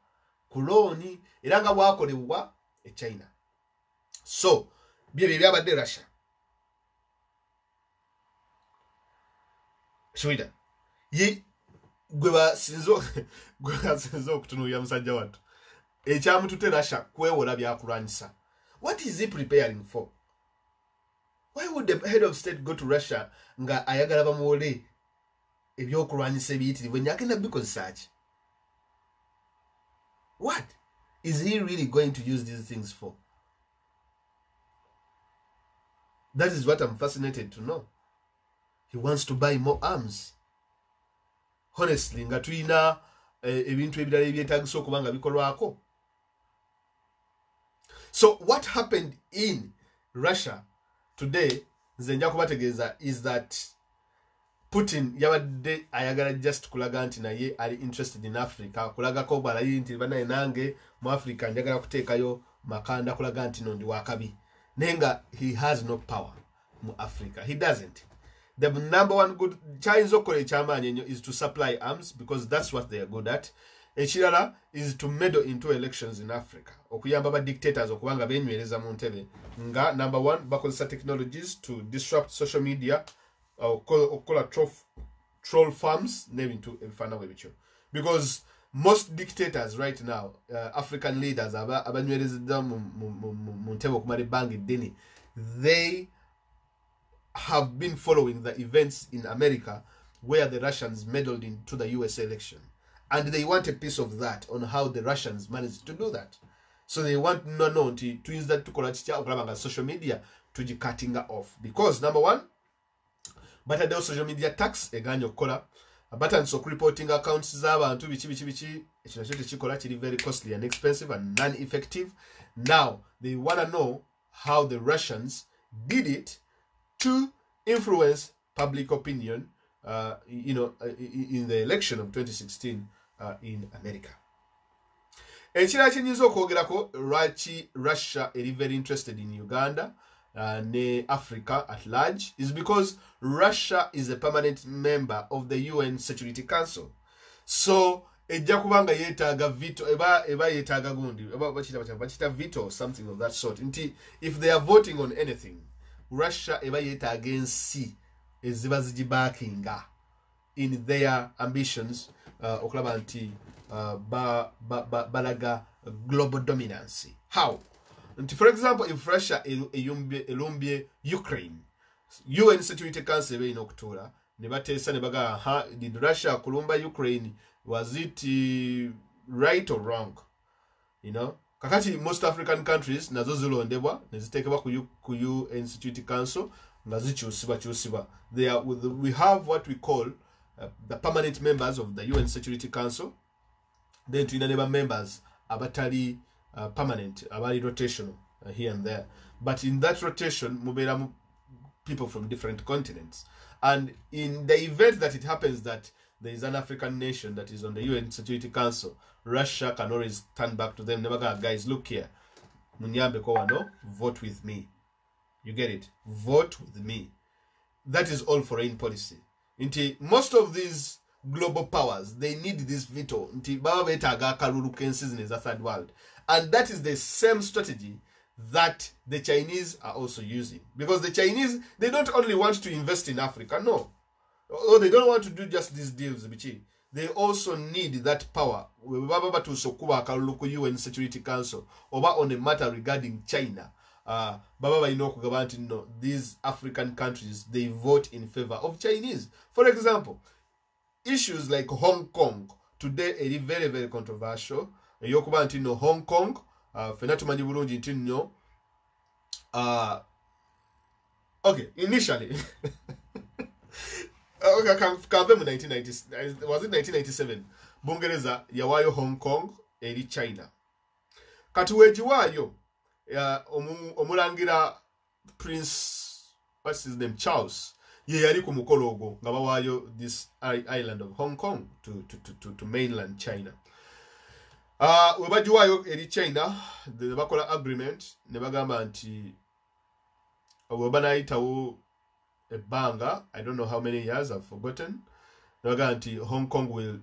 ku looni era nga bwakolebwa e China. So bye byabadde Russia. Shwida ye gwe basinzo okutunuulira musajja wattu ekyamutute Russia kwewola byakulwanyisa. What is he preparing for? Why would the head of state go to Russia nga ayagala bamuwole ebyokulwanyisa ebiyitirivu nyagenda bikozesa ki? What is he really going to use these things for? That is what I'm fascinated to know. He wants to buy more arms. Honestly, nga tulina ebintu ebirala ebyetaagisa okuba nga bikolwako. So what happened in Russia today, nze nja kubategeeza, is that Putin yabadde ayagala just kulaga nti naye ali interested in Africa, kulagako balayi nti banaye nange mu Africa njagala kuteekayo makanda kulaga nti no ndi wakabi. Nenga he has no power mu Africa. He doesn't. The number one good Chinese is to supply arms because that's what they are good at. Echirala is to meddle into elections in Africa. Okuyamba ba dictators okubanga benywereza mu ntebe. Nga number one, bakozesa technologies to disrupt social media, okola troll farms, name into ebifana webicho. Because most dictators right now, African leaders, abanywereza mu ntebe okumala bangi deni, they have been following the events in America where the Russians meddled into the US election. And they want a piece of that on how the Russians managed to do that. So they want to use that to collect social media to cutting off. Because number one, but the social media tax eganyo kola button so reporting accounts z'abantu bichi it's very costly and expensive and non-effective. Now they want to know how the Russians did it to influence public opinion, in the election of 2016 in America. Ekira kinyiza okwogerako lwaki Russia is very interested in Uganda ne Africa at large is because Russia is a permanent member of the UN Security Council. So ejja kubanga yetaaga veto eba yetaaga gundi bachita veto or something of that sort. Nti if they are voting on anything, Russia eba yetaaga ensi eziba zigibakinga in their ambitions okulaba nti balaga global dominance. How? For example, if Russia elumbye Ukraine, UN Security Council in October, nebatesa nebaga, did Russia kulumba Ukraine, was it right or wrong? You know, kakati most African countries nazo zilondebwa nezitekebwa ku UN Security Council nazikyusibwa. We have what we call the permanent members of the UN Security Council. Then to neighbor members abatali permanent, abali rotational here and there. But in that rotation, mubera people from different continents. And in the event that it happens that there is an African nation that is on the UN Security Council, Russia can always turn back to them. Never go, guys, look here. Munyambe ko wano, vote with me. You get it? Vote with me. That is all foreign policy. Most of these global powers, they need this veto. In the third world. And that is the same strategy that the Chinese are also using. Because the Chinese, they don't only want to invest in Africa, no. Or they don't want to do just these deals. They also need that power. To UN Security Council on a matter regarding China. These African countries, they vote in favor of Chinese. For example, issues like Hong Kong today are very, very controversial. Hong Kong, okay, initially, was it 1997? Bungereza yawayo Hong Kong eri China. Katuweji wayo omulangira Prince, what's his name, Charles, ye yali ku mukolo ogwo nga bawayo this island of Hong Kong to mainland China. Webajiwayo eri China, the bakola agreement ne bagamba nti webanayitawo ebbanga, I don't know how many years, I've forgotten. Ne bagamba nti Hong Kong will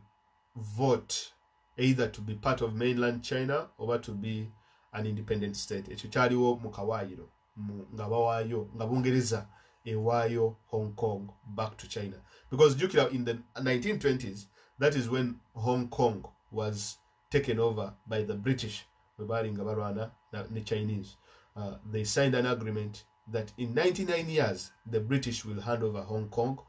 vote either to be part of mainland China or to be an independent state. Ekyo kyaliwo mu kawayiro nga bawayo nga Bungereza ewayo Hong Kong back to China. Because in the 1920s, that is when Hong Kong was taken over by the British, the Chinese. They signed an agreement that in 99 years, the British will hand over Hong Kong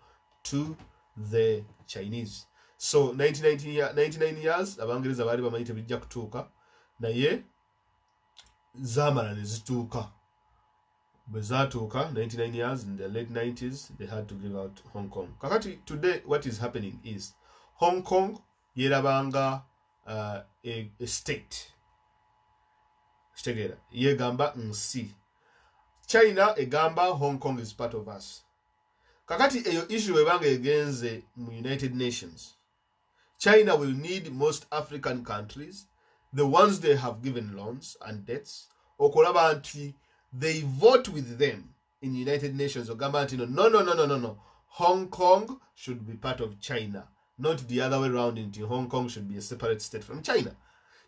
to the Chinese. So 99 years, Abangereza bali bamanyite bijja kutuuka naye zamala ne zituuka. Bezatuka, 99 years, in the late 90s, they had to give out Hong Kong. Kakati, today, what is happening is Hong Kong, yerabanga a state. Yegamba nsi. China, egamba, Hong Kong is part of us. Kakati, eyo issue ebanga egenze mu United Nations. China will need most African countries, the ones they have given loans and debts, okulaba anti they vote with them in United Nations. No. Hong Kong should be part of China, not the other way around. Into Hong Kong should be a separate state from China.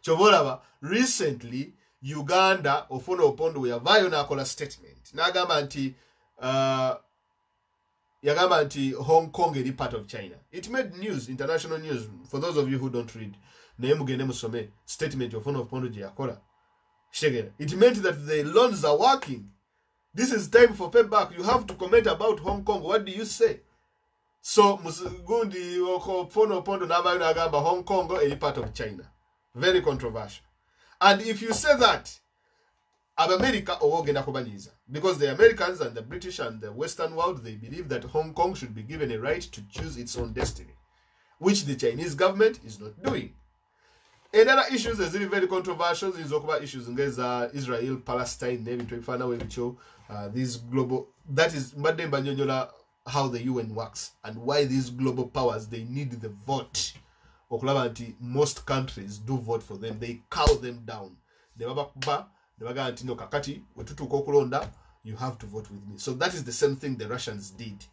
Chovolaba, recently, Uganda, Ofono Opondo, we have a statement. Nagamba anti Hong Kong is part of China. It made news, international news. For those of you who don't read, statement of Ofono Opondo Jiakola. It meant that the loans are working. This is time for payback. You have to comment about Hong Kong. What do you say? So, Musegundi Ofono Opondo Nagamba, Hong Kong is part of China. Very controversial. And if you say that, America or because the Americans and the British and the Western world, they believe that Hong Kong should be given a right to choose its own destiny, which the Chinese government is not doing. Another issues that is very controversial is issues in Israel, Palestine, these global, that is how the UN works and why these global powers, they need the vote. Most countries do vote for them. They cow them down. You have to vote with me. So that is the same thing the Russians did.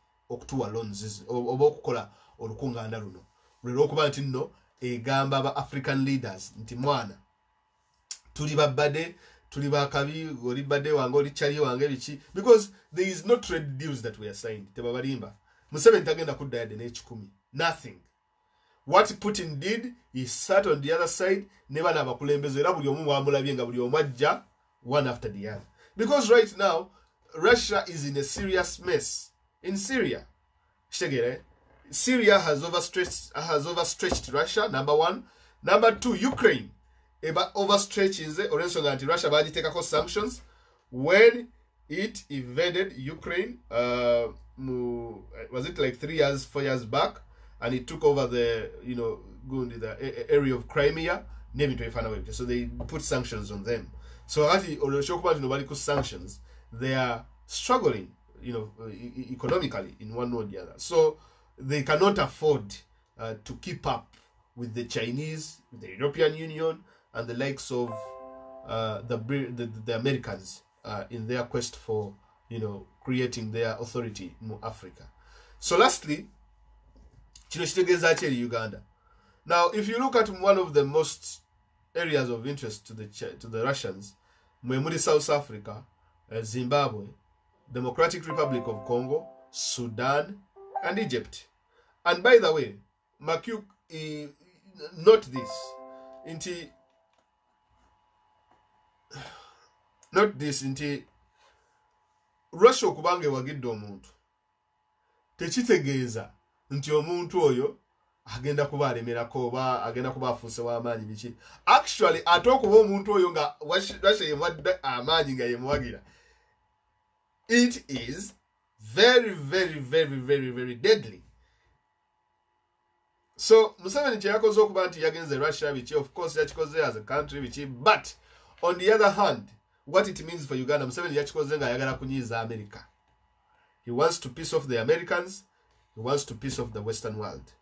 Egamba ba African leaders nti mwana tuli babade tuli bakabi goli bade wangoli chali wange bichi, because there is no trade deals that were signed. Tebabalimba Museveni tagenda kudda yade n'ekikumi, nothing. What Putin did, he sat on the other side, never nabakulembeze era buli omu wamulabye nga buli omu ajja one after the other, because right now Russia is in a serious mess in Syria. Syria has overstretched Russia, number one. Number two, Ukraine overstretches Russia bagitekako sanctions when it invaded Ukraine. Was it like 4 years back? And it took over the the area of Crimea. So they put sanctions on them. So sanctions, they are struggling, economically in one way or the other. So they cannot afford to keep up with the Chinese, the European Union, and the likes of the Americans in their quest for creating their authority in Africa. So lastly, Uganda. Now, if you look at one of the most areas of interest to the Russians, South Africa, Zimbabwe, Democratic Republic of Congo, Sudan, and Egypt. And by the way, Makuk, note this, Russia okubange wagidde omuntu tekitegeeza nti omuntu oyo agenda kuba alemerako oba agenda kuba afuuse w'amaanyi biki. Actually, ate okuba omuntu oyo nga Russia yemuwadde amaanyi nga yemuwagira, it is very, very, very, very, very deadly. So Museveni kyeyakoze okuba nti yagenze Russia biki, of course yakikoze as a country biki, but on the other hand, what it means for Uganda, Museveni yakikoze nga ayagala kunyiiza America. He wants to piss off the Americans, he wants to piss off the Western world,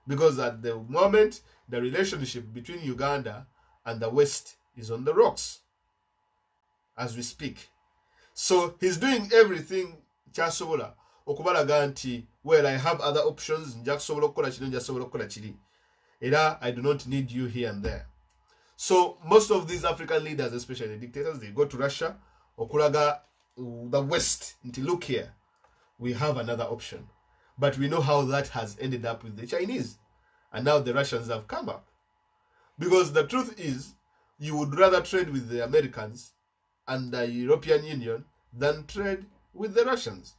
because at the moment the relationship between Uganda and the West is on the rocks as we speak. So he's doing everything kyasobola okubalaga nti, well, I have other options, njakusobola okukola kino, njakusobola okukola kiri, era I do not need you here and there. So most of these African leaders, especially the dictators, they go to Russia okulaga the West nti, look here, we have another option. But we know how that has ended up with the Chinese, and now the Russians have come up, because the truth is you would rather trade with the Americans and the European Union than trade with the Russians,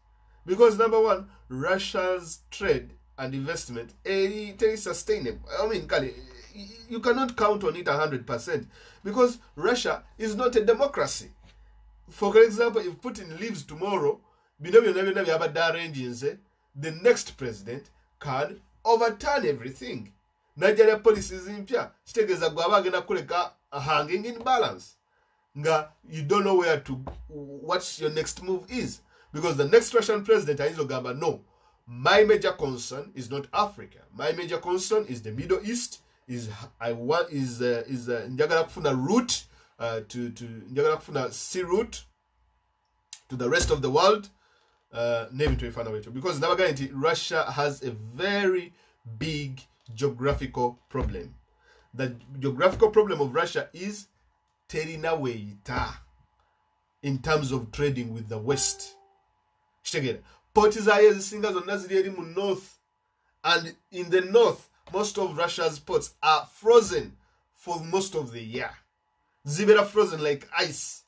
because number one, Russia's trade and investment, it is sustainable. I mean, you cannot count on it 100%, because Russia is not a democracy. for example, if Putin leaves tomorrow, the next president can overturn everything. Nigeria policies impya chitegeza gwe abagenda kuleka hanging in balance. Nga you don't know where to what your next move is, because the next Russian president Gamba, no, my major concern is not Africa. My major concern is the Middle East. Njagala kufuna route to njagala kufuna sea route to the rest of the world. Because Russia has a very big geographical problem. The geographical problem of Russia is terina weita in terms of trading with the West. Port singers on Naziri mu north, and in the north, most of Russia's ports are frozen for most of the year. Zibera frozen like ice.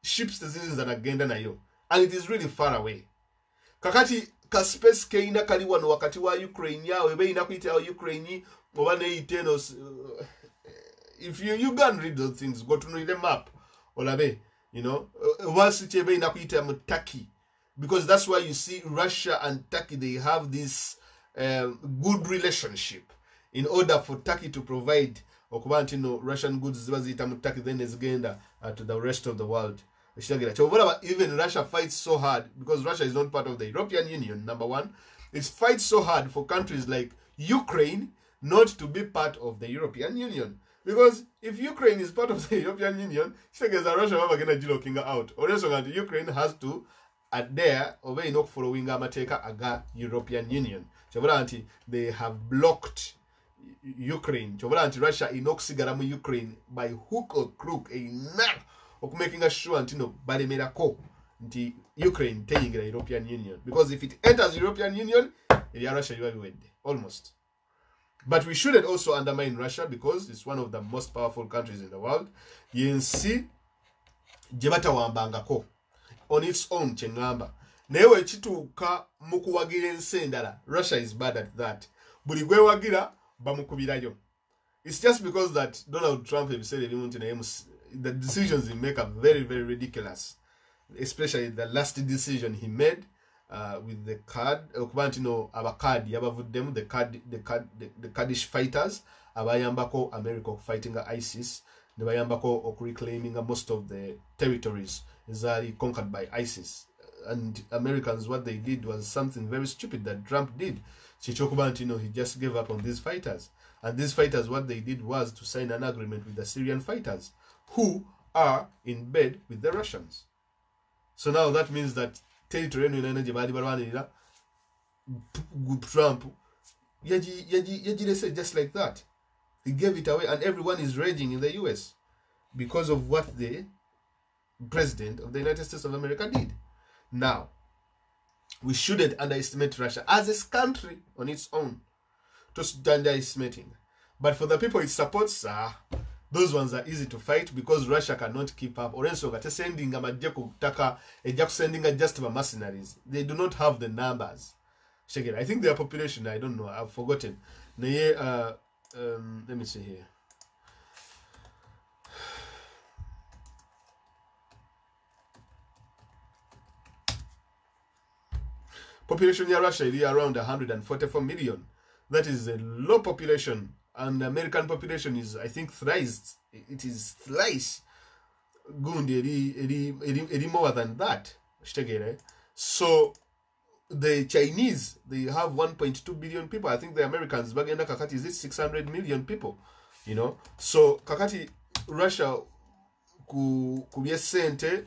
Ships that are genda nayo, and it is really far away. Kakati ka space keina kali wano wakati wa Ukraine ya webe inakuita Ukraine obane itenos. If you go and read those things, go to know the map olabe, once chebe inakuita Turkey, because that's why you see Russia and Turkey, they have this good relationship. In order for Turkey to provide Russian goods Turkey, then it's genda to the rest of the world. Even Russia fights so hard, because Russia is not part of the European Union, number one. It fights so hard for countries like Ukraine not to be part of the European Union. Because if Ukraine is part of the European Union, Russia out. Or else Ukraine has to adhere or not following aga European Union. They have blocked Ukraine. Russia inoxigaramu Ukraine by hook or crook making sure until Barimerako the Ukraine taking the European Union. Because if it enters the European Union, Russia will almost. But we shouldn't also undermine Russia, because it's one of the most powerful countries in the world. Yensi jebata wambangako on its own chengamba. Newe chituka mukuwagira ensendala. Russia is bad at that. Buligwe wagira bamukubirayo. It's just because that Donald Trump himself, the decisions he make are very, very ridiculous. Especially the last decision he made with the Kurdish fighters, abayambako America fighting ISIS, nebayambako reclaiming most of the territories conquered by ISIS. And Americans, what they did was something very stupid that Trump did. He just gave up on these fighters. And these fighters, what they did was to sign an agreement with the Syrian fighters, who are in bed with the Russians. So now that means that territory Trump just like that. He gave it away, and everyone is raging in the US because of what the president of the United States of America did. Now, we shouldn't underestimate Russia as a country on its own. Just underestimating. But for the people it supports, those ones are easy to fight, because Russia cannot keep up. Or else sending just mercenaries. They do not have the numbers. I think their population, I don't know, I've forgotten. Let me see here. Population in Russia is around 144 million. That is a low population, and the American population is, I think, thrice. It is thrice more than that. So the Chinese, they have 1.2 billion people. I think the Americans, bagenda kakati, is it 600 million people? So kakati Russia kubye sente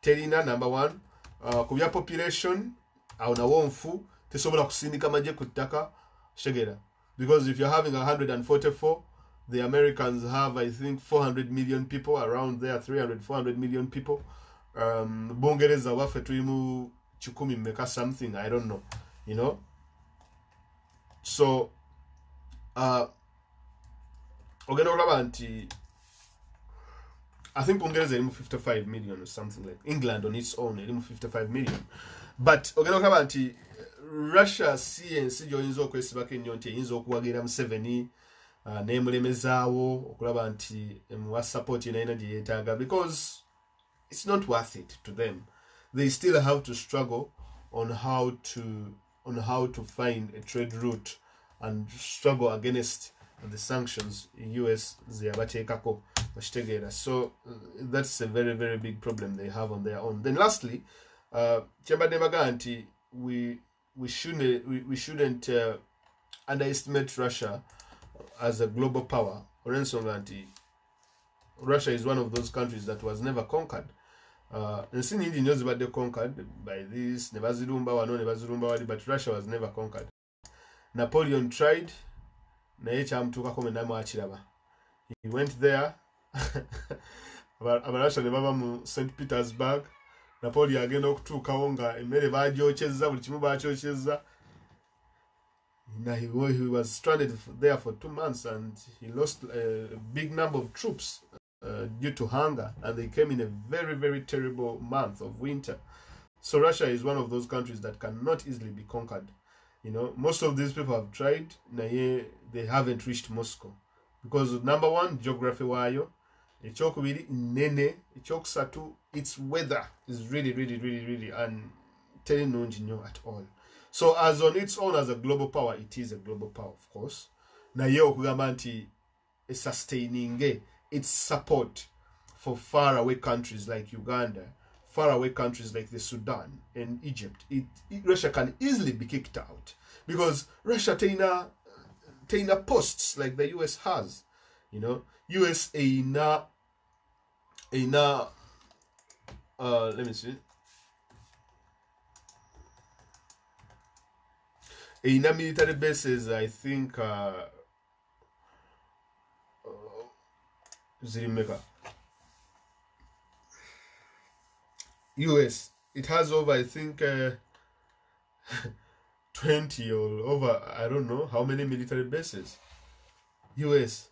terina, number one, kubya population auna wonfu tesobola kusindika maje kutaka shegera, because if you're having 144, the Americans have, I think, 400 million people around there, 400 million people. Bongereza wafe tuimu chukumi meka something, I don't know, so I think Bongereza is 55 million or something, like England on its own is 55 million. But Russia CNC joinzo kwesibaka enyonte yinzo okuwagira Museveni nemulemezaawo okulaba nti wa support ina energy yetaga, because it's not worth it to them. They still have to struggle on how to find a trade route and struggle against the sanctions US ziyabateekako bakitegeera. So that's a very, very big problem they have on their own. Then lastly, kyembadde mbaga nti we shouldn't underestimate Russia as a global power. Olw'ensonga nti Russia is one of those countries that was never conquered. Ensi nyingi nnyo zibadde conquered by this, ne bazirumba wano ne bazirumba wali, but Russia was never conquered. Napoleon tried, naye kyamutuukako mwenna mwakiraba. He went there, Abarussia ne baba mu St. Petersburg. Napoleon agenda okutuukawo nga emmere bagyokyezza, buli kimu bakyokyezza. He was stranded there for 2 months, and he lost a big number of troops due to hunger, and they came in a very, very terrible month of winter. So Russia is one of those countries that cannot easily be conquered. You know, most of these people have tried, naye they haven't reached Moscow because number one, geography wayo, ekyokubiri nene, ekyokusatu, its weather is really, really, really, really nnungi nnyo at all. So as on its own, as a global power, it is a global power, of course. Naye okugamba nti sustaining its support for faraway countries like Uganda, faraway countries like the Sudan and Egypt, Russia can easily be kicked out because Russia taina posts like the US has. You know, US let me see. In military bases, I think US, it has over, I think 20 or over, I don't know how many military bases. US,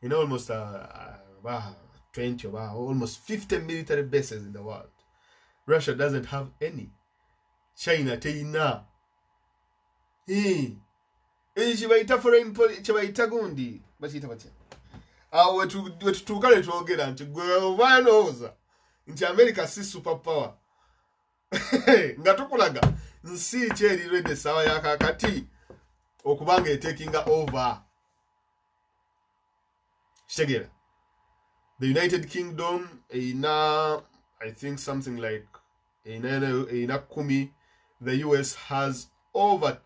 almost 20 or almost 50 military bases in the world. Russia doesn't have any. China teina. Chibaita foreign policy, chibaita gundi, bachita bacha. Wetutuuka ne twogera nti gwe obanooza nti America si superpower. Nga tukulaga nsi ki eriredde essaawa ya kakati okubanga etakinga over. Kitegeera. The United Kingdom erina, I think something like erina 10. The US has over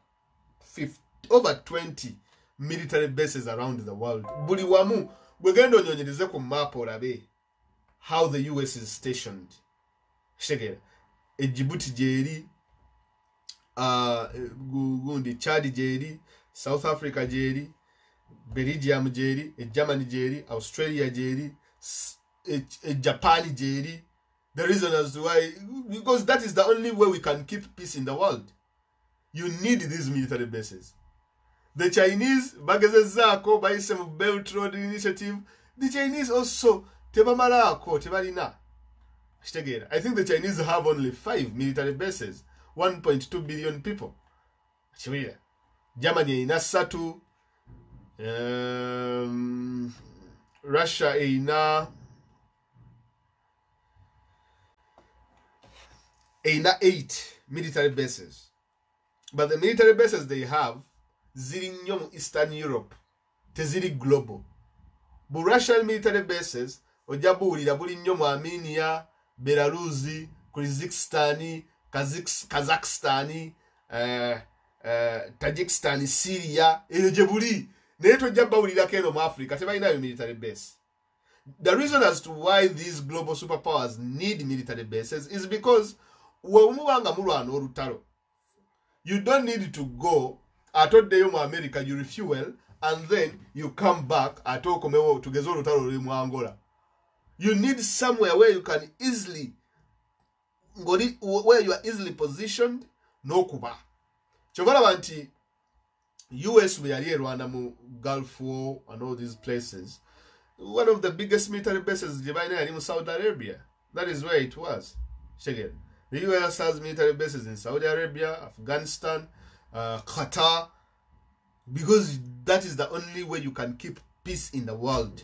20 military bases around the world. Buli wamu bwegenda onyonyereze ku map olabe how the US is stationed. Kitegeera. Djibouti gyeri, gundi Chad gyeri, South Africa gyeri, Belgium gyeri, Germany gyeri, Australia gyeri, Japan gyeri. The reason as to why, because that is the only way we can keep peace in the world. You need these military bases. The Chinese, bagezezzaako bayise mu Belt Road Initiative. The Chinese also tebamalaako, tebalina. Kitegeera. I think the Chinese have only 5 military bases, 1.2 billion people. Kiwira. Germany erina 3. Russia erina 8 military bases. But the military bases they have, ziri nnyo mu Eastern Europe, teziri global. Bu Russian military bases, ojja buwulira buli nnyo mu Armenia, Belarusi, Kyrgyzstan, Kazakhstan, Tajikistan, Syria, eyo gye buli. Naye tojja bawulirako eno mu Africa, tebalinayo military base. The reason as to why these global superpowers need military bases is because wemubanga mulwana olutalo, you don't need to go atoddeyo mu America, you refuel, and then you come back atokomewo tugeze olutalo luli mu Angola. You need somewhere where you can easily, where you are easily positioned, n'okuba. Kyobalaba nti US bwe yali erwana mu Gulf War and all these places, one of the biggest military bases gye balina yali mu Saudi Arabia. That is where it was. The US has military bases in Saudi Arabia, Afghanistan, Qatar, because that is the only way you can keep peace in the world.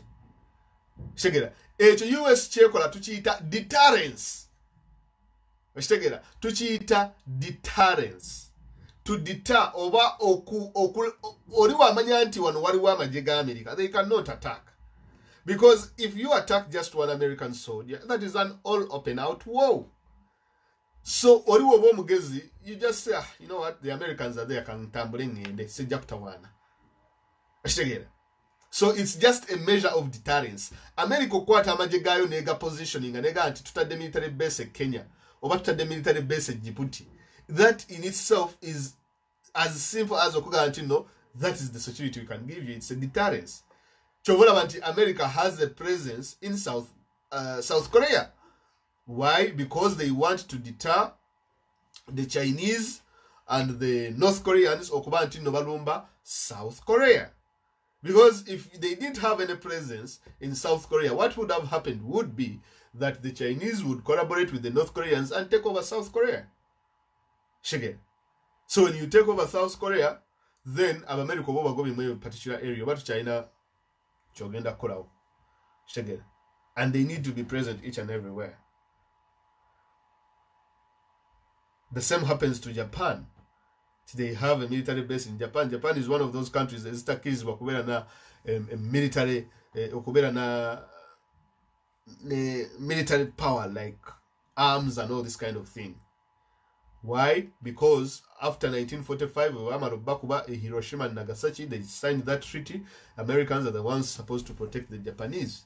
Shegera ekyo US kyekola tukiyita deterrence. Shegera tukiyita deterrence. To deter oba oli wamanya nti wano waliwo amagye ga America. They cannot attack. Because if you attack just one American soldier, that is an all open out war. So oliwo oba omugezi, you just say, you know what, the Americans are there, kantambule ngende sijja kutawaana. Shegera. So it's just a measure of deterrence. America okwata amagye gayo nega positioning nega anti tutadde military base Kenya oba tutadde military base Djibouti. That in itself is as simple as okuga anti no, that is the security we can give you. It's a deterrence. Chobola anti America has a presence in South Korea. Why? Because they want to deter the Chinese and the North Koreans okuba anti no balumba South Korea. Because if they didn't have any presence in South Korea, what would have happened would be that the Chinese would collaborate with the North Koreans and take over South Korea. Shege. So when you take over South Korea, then America will go in a particular area, but China, Chogenda Korao. Shege. And they need to be present each and everywhere. The same happens to Japan. They have a military base in Japan. Japan is one of those countries that is takis wakubera na military okubera na military power like arms and all this kind of thing. Why? Because after 1945, Hiroshima and Nagasaki, they signed that treaty. Americans are the ones supposed to protect the Japanese.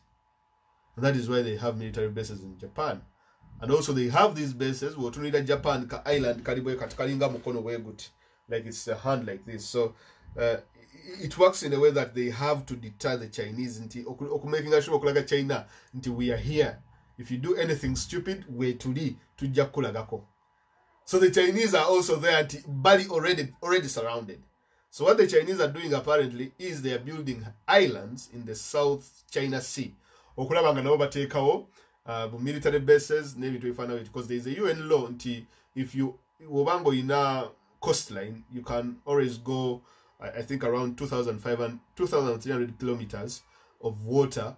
And that is why they have military bases in Japan. And also they have these bases. Wotunida Japan ka island karibu katikalinga mukono weguti. Like it's a hand like this. So it works in a way that they have to deter the Chinese into making sure China until we are here. If you do anything stupid, we to jakulagako. So the Chinese are also there, Bali already surrounded. So what the Chinese are doing apparently is they are building islands in the South China Sea. Okulabanga nabo bateekawo military bases because there is a UN law until if you wobango ina coastline, you can always go, I think, around 2,300 kilometers of water.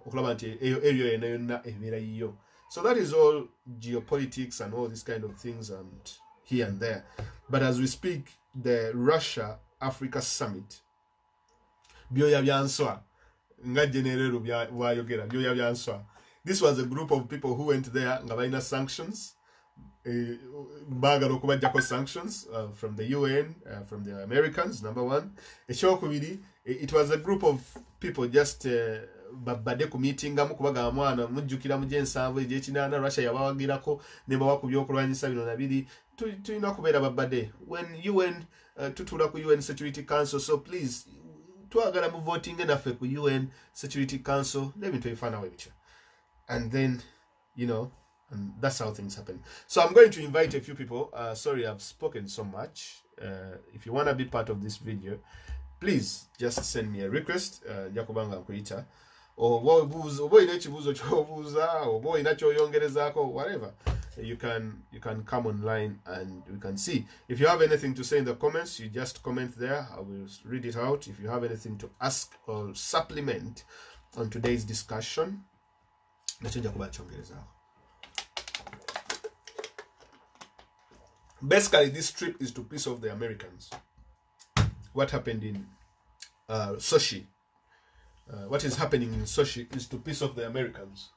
So that is all geopolitics and all these kind of things and here and there. But as we speak, the Russia-Africa Summit, this was a group of people who went there, ngabaina sanctions, sanctions from the UN, from the Americans, number one. It was a group of people just babade ku meeting kubaga mwana mujjukira mujensanvu ejekinana Russia yabawagirako ne bawakubyo okulwanyisa bino nabiri tulina kubeera babade when UN tutula ku UN Security Council. So please twagala mu voting naffe ku UN Security Council nebintu ebifana webityo. And then, you know, and that's how things happen. So I'm going to invite a few people. Sorry, I've spoken so much. If you want to be part of this video, please just send me a request. Jakubanga kuita. Or whatever. You can come online and we can see. If you have anything to say in the comments, you just comment there. I will read it out. If you have anything to ask or supplement on today's discussion, basically this trip is to piss off the Americans. What happened in Sochi, what is happening in Sochi is to piss off the Americans.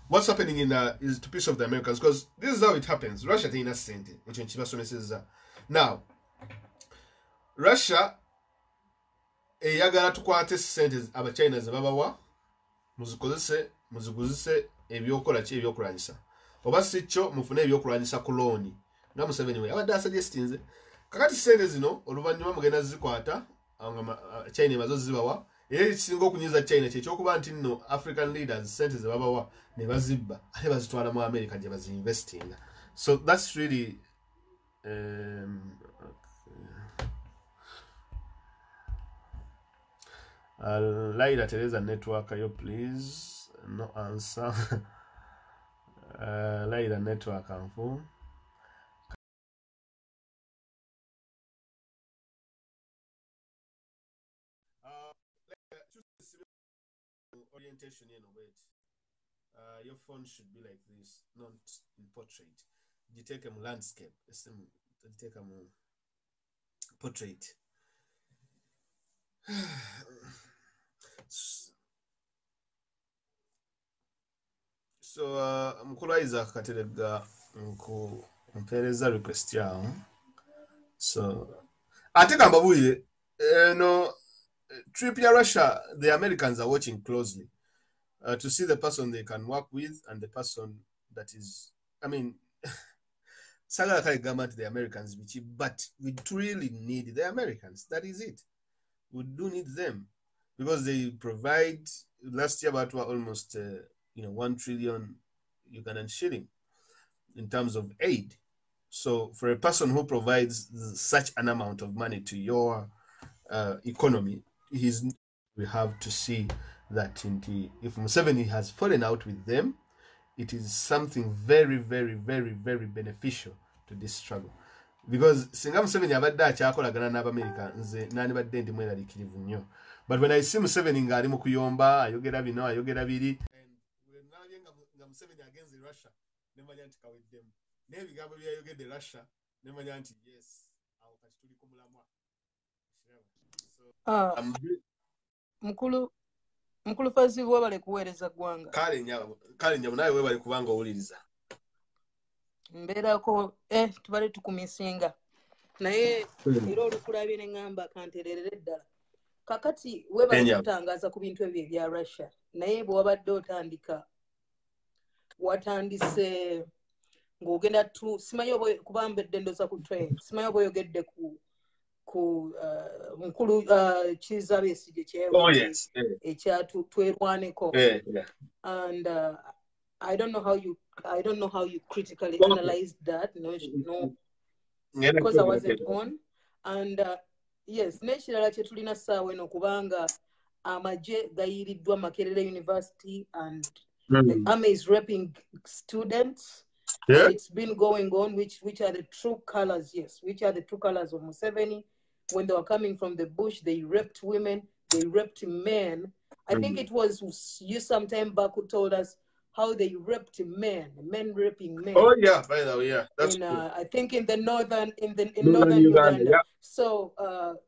What's happening in is to piss off the Americans, because this is how it happens. Russia is innocent. Now Russia eyagala tukwate sente aba China zebabawa muziguzise ebyokola ki ebyokulanyisa oba sicho mufune ebyokulanyisa ku loan nga Museveni we abadde suggestinze kakati sente zino oluvanyuma mugenda zikwata China bazo zibawa era ekisinga okunyiza China kyekyokuba nti nno African leaders sente zebabawa ne bazibba ate bazitwala mu America gye bazinvestinga. So that's really Laida Teresa network, you please no answer. Laida network info. orientation, you know, wait. Your phone should be like this, not in portrait. You take a landscape, you take a portrait. So mukulu Isaac Katerega mpereza request yawo. So ate kambabuye no trip ya Russia, the Americans are watching closely to see the person they can work with and the person that is, I mean, Sagala Kaigama to the Americans, but we really need the Americans. That is it. We do need them because they provide. Last year, about almost 1 trillion Ugandan shilling in terms of aid. So for a person who provides such an amount of money to your economy, we have to see that if Museveni has fallen out with them, it is something very, very, very, very beneficial to this struggle. Because singa Museveni abadde akyakolagana n'Abamerika nze nandibadde ndi mweraliikirivu nnyo. But when I see Museveni ng'ali mu kuyomba ayogera bino ayogera biri, and nalabye nga Museveni agenze Russia nemanya nti kaweddemu n'ebigambo byayogedde Russia nemanya nti yes awo kati tuli ku mulamwa. Mukulu Fazi webale kuweereza ggwanga. Kale nyabo nawe webale kubanga owuliriza. Mbeerako tubale tukumisinga. Naye era olukulabye ne ngamba kantererere ddala. Kakati webale kutangaza ku bintu ebyo ebya Russia. Naye bwe wabadde otandika watandise ng'ogenda simanyi oba kubambedde ndoza ku train. Simanyi oba oyogedde ku mukulu Kiza Besigye kyeyogedde ekya Twerwanekko. And I don't know how you critically analyzed that. No, because I wasn't on. And yes, n'ekirala kye tulina ssaawa eno kubanga amagye gayiriddwa Makerere University and the army is raping students. And it's been going on, which are the true colors, yes, which are the true colors of Museveni. When they were coming from the bush, they raped women, they raped men. I think it was you some time back who told us how they raped men raping men. Oh yeah, by the way, yeah, that's in, I think in the northern Uganda. Yeah. So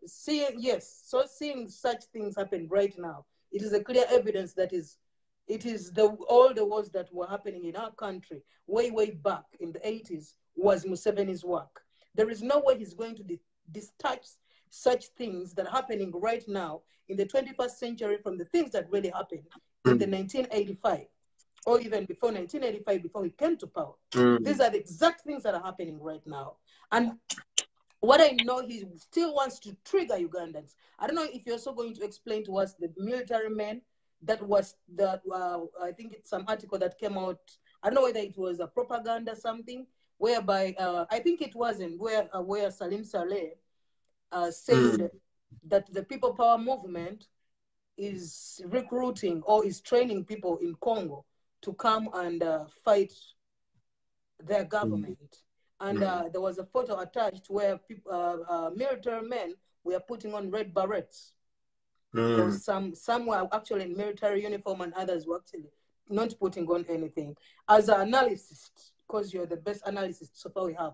seeing such things happen right now, it is a clear evidence that it is all the wars that were happening in our country way back in the 80s was Museveni's work. There is no way he's going to detach such things that are happening right now in the 21st century from the things that really happened in the 1985 or even before 1985, before he came to power. These are the exact things that are happening right now. And what I know, he still wants to trigger Ugandans. I don't know if you're also going to explain to us the military men. That was I think it's some article that came out. I don't know whether it was a propaganda something, whereby I think it wasn't where Salim Saleh said that the People Power movement is recruiting or is training people in Congo to come and fight their government. And there was a photo attached where military men were putting on red berets. Some were actually in military uniform and others were actually not putting on anything. As an analyst, because you're the best analyst so far we have,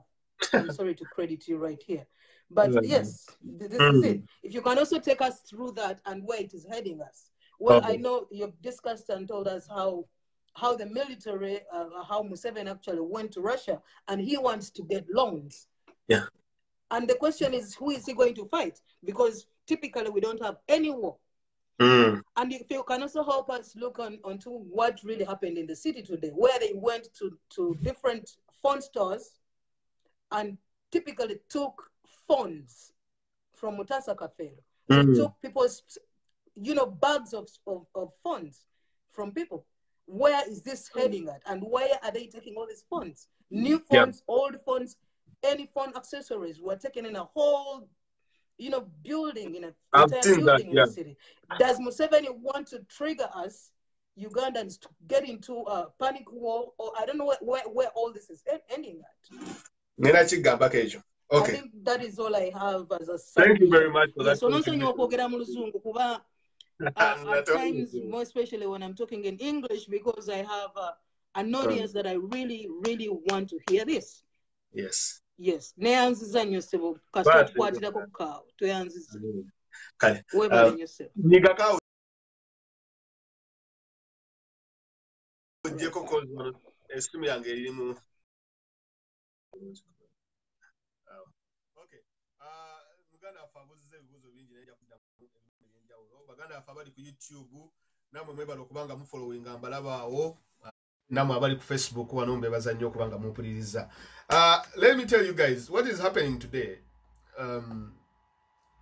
I'm sorry to credit you right here. But yes, this is it. If you can also take us through that and where it is heading us. Well, I know you've discussed and told us how the military, how Museveni actually went to Russia and he wants to get loans. Yeah. And the question is, who is he going to fight? Because typically we don't have any war. And if you can also help us look onto what really happened in the city today, where they went to different phone stores and typically took phones from Mutasa Kafero. They took people's, bags of phones from people. Where is this heading at? And where are they taking all these phones? New phones, old phones, any phone accessories were taken in a whole building, in an entire building in the city. Does Museveni want to trigger us, Ugandans, to get into a panic war? Or I don't know where all this is ending at. Okay. I think that is all I have as a Thank you very much for that. at times, more especially when I'm talking in English, because I have an audience that I really, really want to hear this. Yes. Yes. Neyanziza nyosebo kasita tukwatirako kukaawo tweyanziza. Kale. Webale nyosebo. Nigakaawo ojjeko kozo esimu yange erimu. Okay. Muganda afabuzize ebibuuzo bingi naye jakudda ebyenjawulo. Baganda afa bali ku YouTube namwe mwebala okubanga mufollowinga mbalabaawo. Namwe abali ku Facebook wano mbebaza nnyo okubanga mumpuliriza. Let me tell you guys what is happening today.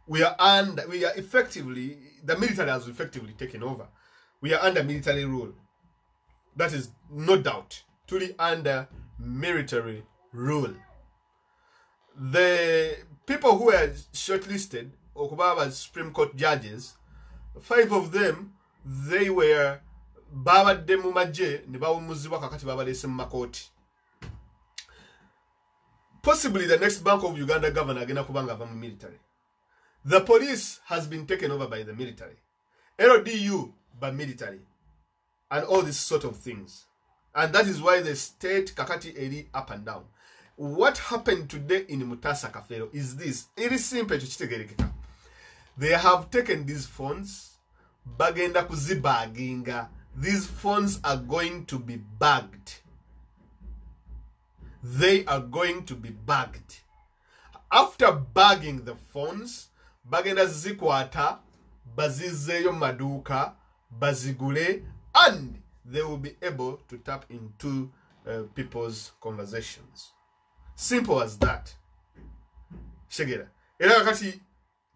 We are effectively, the military has effectively taken over. We are under military rule. That is no doubt. Truly under military rule. The people who were shortlisted, Okubaba Supreme Court judges, 5 of them, they were Baba Demumaje, Nibawu Muziwa Kakati Baba Desim Makoti. Possibly the next Bank of Uganda governor, Agena Kubanga from military. The police has been taken over by the military. LDU by military. And all these sort of things. And that is why the state Kakati Eri up and down. What happened today in Mutasa Kafero is this. It is simple to chitegerekeka. They have taken these funds, bagenda kuzibaginga. These funds are going to be bagged. They are going to be bagged. After bagging the funds, bagenda zikwata, bazizeyo maduka, bazigule, and they will be able to tap into people's conversations. Simple as that. Shegera. Era wakati,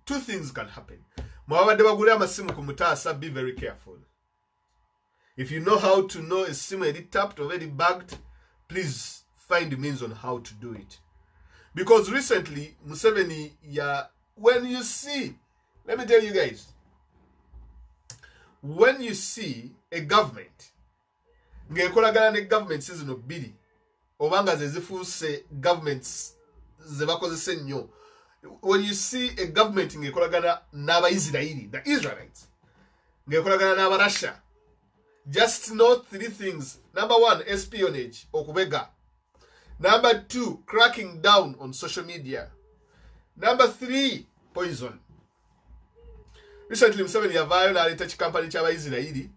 2 things can happen. Mwabade bagule amasimu kumutasa, be very careful. If you know how to know a simu already tapped, already bagged, please find means on how to do it. Because recently, Museveni, when you see, let me tell you guys, when you see a government, ngekolagana ne government season of bidi, obanga zezifuse governments zebakozese nnyo. When you see a government ngekolagana n'aba Israeli, the Israelites, ngekolagana n'aba Russia, just know 3 things. Number 1, espionage, okubega. Number 2, cracking down on social media. Number 3, poison. Recently, Museveni yavayo n'aleta kikampani ky'aba Israeli.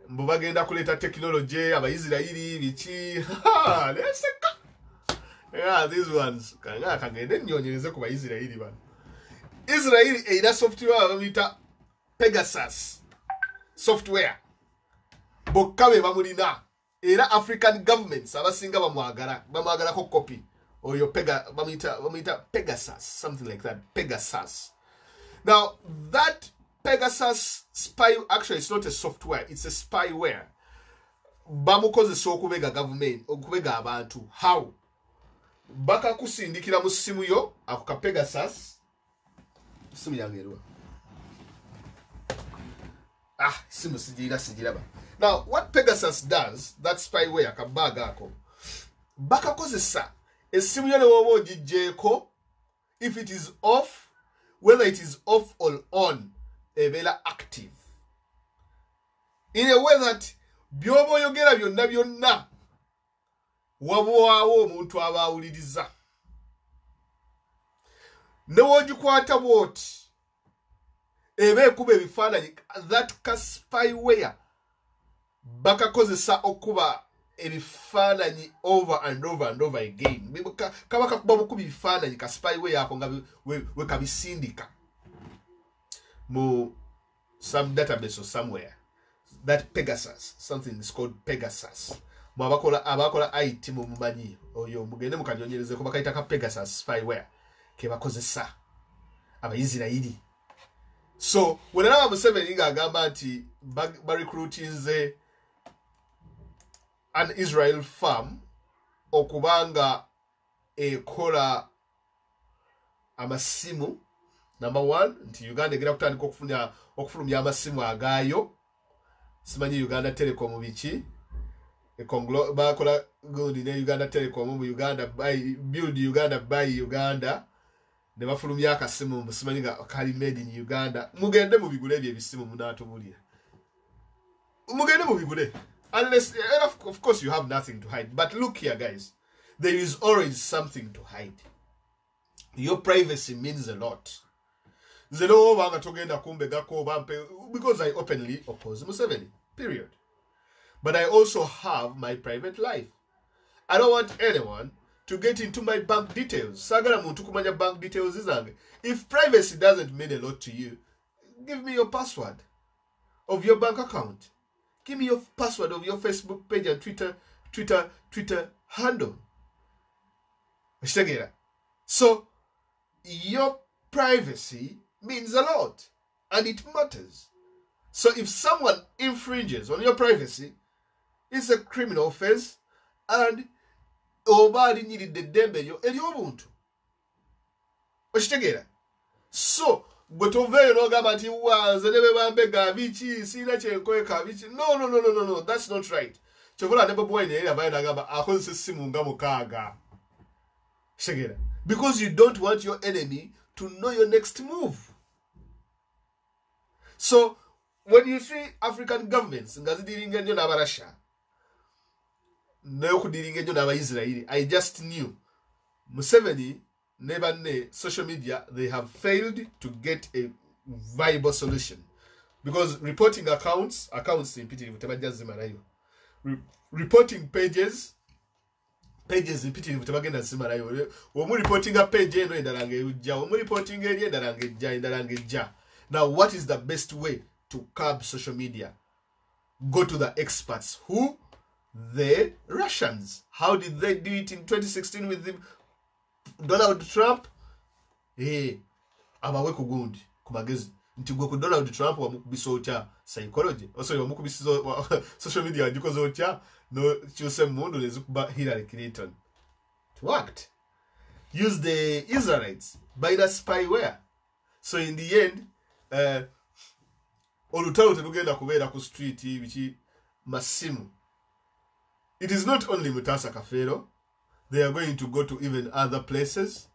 Mbubagenda kuleta technology, aba Israeli, bichi. Leseka. Yeah, these ones. Kangende nyonyereze ku ba Israeli bana. Israeli eira software bamita Pegasus. Software. Bokabe bamulina. Era African governments abasinga bamwagala ko copy oyo bamita Pegasus, something like that. Pegasus. Now that Pegasus spy, actually it's not a software, it's a spyware. Bamukozesa okubega government, okubega abantu. How? Baka kusindikira mu simu yo akuka Pegasus. Simu yangerwa. Simu sijira ba. Now, what Pegasus does, that spyware kabagako, baka kozesa esimu yone wobo jijeko, if it is off, whether it is off or on, ebela active. In a way that byobo yogera byonna wabwawo omuntu abawuliriza. Newogikwata bwoti ebe kuba ebifaananyi, that spyware baka kozesa okuba ebifaananyi over and over and over again. Kabaka kuba bukubi ebifaananyi ka spyware yako nga we kabisindika mu some database or somewhere. That Pegasus, something is called Pegasus. Mu abakola IT mu mumanyi oyo mugende mukanyonyereze ko bakaita ka Pegasus spyware ke bakozesa aba Israeli. So when I was 7 nga agamba nti recruiting an Israel farm okubanga ekola amasimu, number 1 nti Uganda egera kutandika okufulumya amasimu agayo. Simanyi Uganda Telecom bichi bakola good in Uganda Telecom mu Uganda, build Uganda, buy Uganda. ne bafulumya akasimu musimanyi nga kali made in Uganda mugende mubigule ebyo ebisimu munatubulira mugende mubigule unless of course you have nothing to hide but look here guys there is always something to hide. Your privacy means a lot. Zero wanga togenda kumbe gako bampe because I openly oppose Museveni period. But I also have my private life. I don't want anyone to get into my bank details. Sagala muntu kumanya bank details izange. If privacy doesn't mean a lot to you, give me your password of your bank account. Give me your password of your Facebook page and Twitter handle. So your privacy means a lot and it matters. So if someone infringes on your privacy, it's a criminal offense and obali needed the dembe yo eliobuntu. So Gotovero no gabati was bega bichi sina chenkoeka bichi. No, that's not right. Chovola nebo boy ne abaina gaba akonse simu ngamo kaga. Shegera. Because you don't want your enemy to know your next move. So when you see African governments ngazidiringa nyo na Russia no kudiringa nyo na Israel, I just knew Museveni never ne social media they have failed to get a viable solution because reporting accounts impiti vutabajazi marayo reporting pages impiti vutabagenda zimarayo omu reporting a page eno endalange ujja omu reporting eri endalange ja. Now what is the best way to curb social media? Go to the experts. Who? The Russians. How did they do it in 2016 with them? Donald Trump? Hey, abawe kugundi kumagezi ntigwe ku Donald Trump wa mukubisocha psychology also wa mukubiso social media ajiko zocha no cyose mundu lezukuba Hillary Clinton. It worked. Use the Israelites by the spyware. So in the end olutalo telugenda kubeera ku street bichi masimu. It is not only Mutasa Kafero. They are going to go to even other places.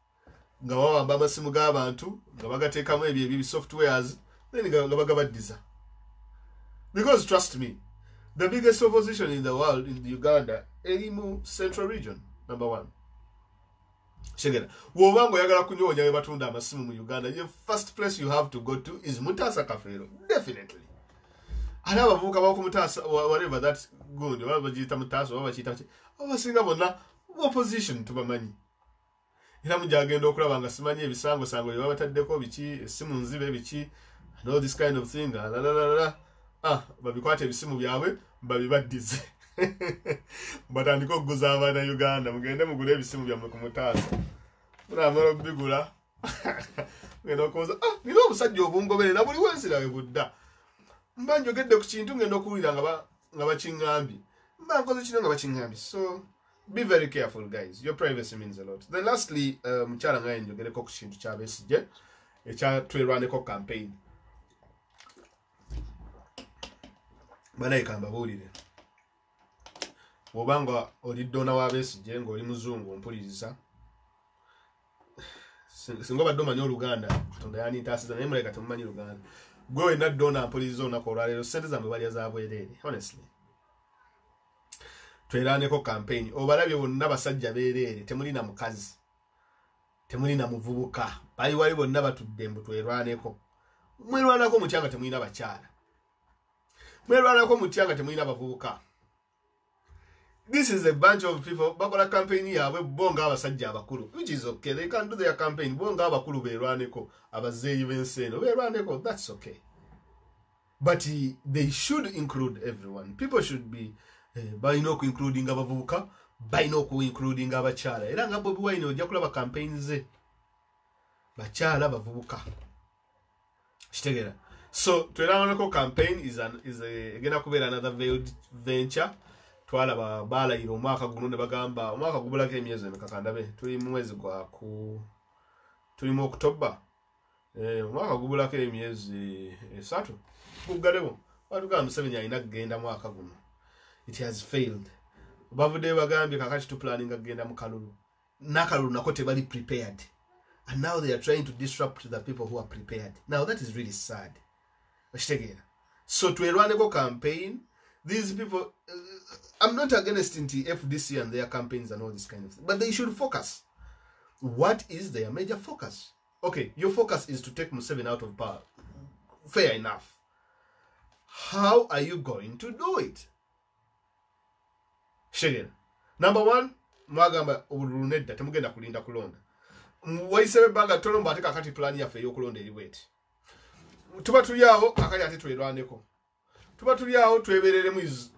Nga wawamba amasimu g'abantu nga bagateekamu ebyo softwares then nga bagabaddiza. Because trust me, the biggest opposition in the world in Uganda erimu Central Region number 1. Shegera wobango yagala kunyonya batunda amasimu mu Uganda, the first place you have to go to is Mutasa Kafero. Definitely. Alaba vuka bako Mutasa whatever that good babajita Mutasa babachita abasinga bonna opposition tubamanyi. Era mujagenda okulaba nga simanyi ebisango sango bye babataddeko biki esimu nzibe biki and all this kind of thing babikwate ebisimu byabwe babibaddize batandika okuguza abaana Uganda mugende mugule ebisimu byammwe ku Mutasa munaamala okubigula ngenda okubuuza nina obusajja obungobere na buli wensirawe budda mba njogedde ku kintu ngenda okuwulira nga bakiŋŋambye mba nkoze kino nga bakiŋŋambye. So be very careful guys, your privacy means a lot. Then lastly mukyala nga njogereko ku kintu kya Besigye ekya Twerwanekko campaign. Banaika mbabuulire wobanga oli dona wa Besigye ng'oli muzungu ompuliriza singa badde omanyi Oluganda Katonda yanitaasiza naye muleka temumanyi Luganda gwe wenna dona mpuliriza olunaku olwaleero ssente zammwe balya za bwereere. Honestly Twerwanekko campaign obalabye bonna basajja bereere, temulina mukazi temulina muvubuka bali wali bonna batudde mbu Twerwanekko. Mwerwanako mu kyanga temulina bakyala, mwerwanako mu kyanga temulina bavubuka. This is a bunch of people bakola campaign yaabwe bonga abasajja abakulu, which is okay, they can do their campaign bonga abakulu beerwaneko abazeeyi b'enseeno beerwaneko, that's okay. But they should include everyone. People should be balina including abavubuka, balina including abakyala. Era nga Bobi Wine ojja kulaba campaign ze bakyala bavubuka kitegeera. So Twerwanekko campaign is egenda kubeera another veiled venture. Twalaba balayira omwaka guno ne bagamba omwaka gubulako emyezi emeka ndabe tuli mu mwezi tuli mu October omwaka gubulako emyezi 3 kugalebo batugamba Museveni alina kugenda mwaka guno. It has failed. Bavudde bagambye kakati tu planning agenda mu kalulu. Nakalulu nako tebali prepared. and now they are trying to disrupt the people who are prepared. Now that is really sad. So Twerwanekko campaign, these people, I'm not against FDC and their campaigns and all this kind of thing, but they should focus. What is their major focus? Okay, your focus is to take Museveni out of power. Fair enough. How are you going to do it? Shegera. Number one, mwagamba urunedda temugenda kulinda kulonda. Waisebe banga tono mbateka kati plani ya feyo kulonda eliweti. Tuba tuliawo akali ati Twerwanekko. Tuba tuliawo twebereremu is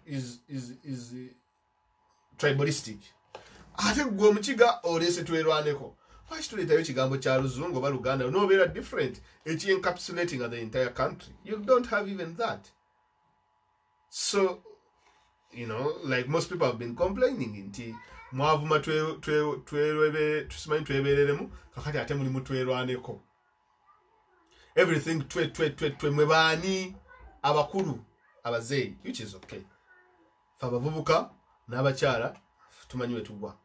tribalistic. Ate gwo mukiga olese Twerwanekko. Why tuleta yo kigambo kya Luzungu ba Luganda no very different. It's encapsulating the entire country. You don't have even that. So, you know, like most people have been complaining inti mwavuma twebereremu kakati ate muli mu Twerwanekko. Everything mwebani abakuru abazeyi, which is okay. Fabavubuka n'abakyala tumanyiwe tugwa.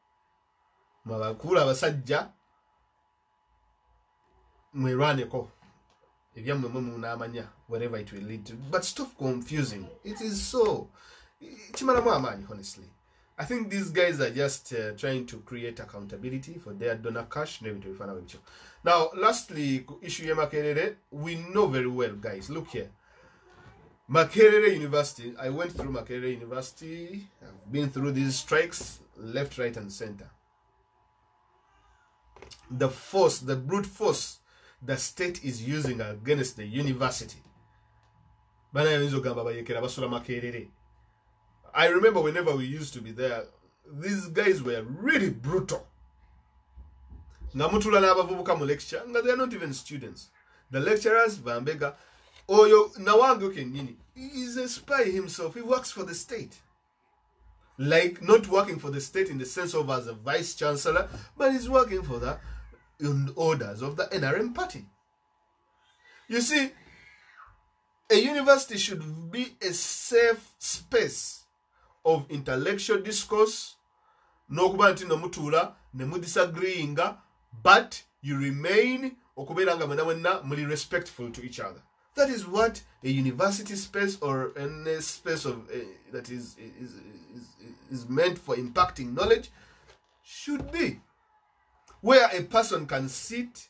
Mwabakulu abasajja Twerwanekko. Wherever it will lead to. But stop confusing. It is so. Honestly. I think these guys are just trying to create accountability for their donor cash. Now, lastly, issue Makerere, we know very well, guys. Look here. Makerere University, I went through Makerere University. I've been through these strikes, left, right, and center. The force, the brute force the state is using against the university. I remember whenever we used to be there, these guys were really brutal. They are not even students. The lecturers, Vambega, Oyo Nawango Kenyini, is a spy himself. He works for the state. Like, not working for the state in the sense of as a vice chancellor, but he's working for the orders of the NRM party. You see, a university should be a safe space of intellectual discourse, no kubanti no mutura, ne mudisagreeinga, but you remain muli respectful to each other. That is what a university space or a space of that is meant for impacting knowledge should be. Where a person can sit,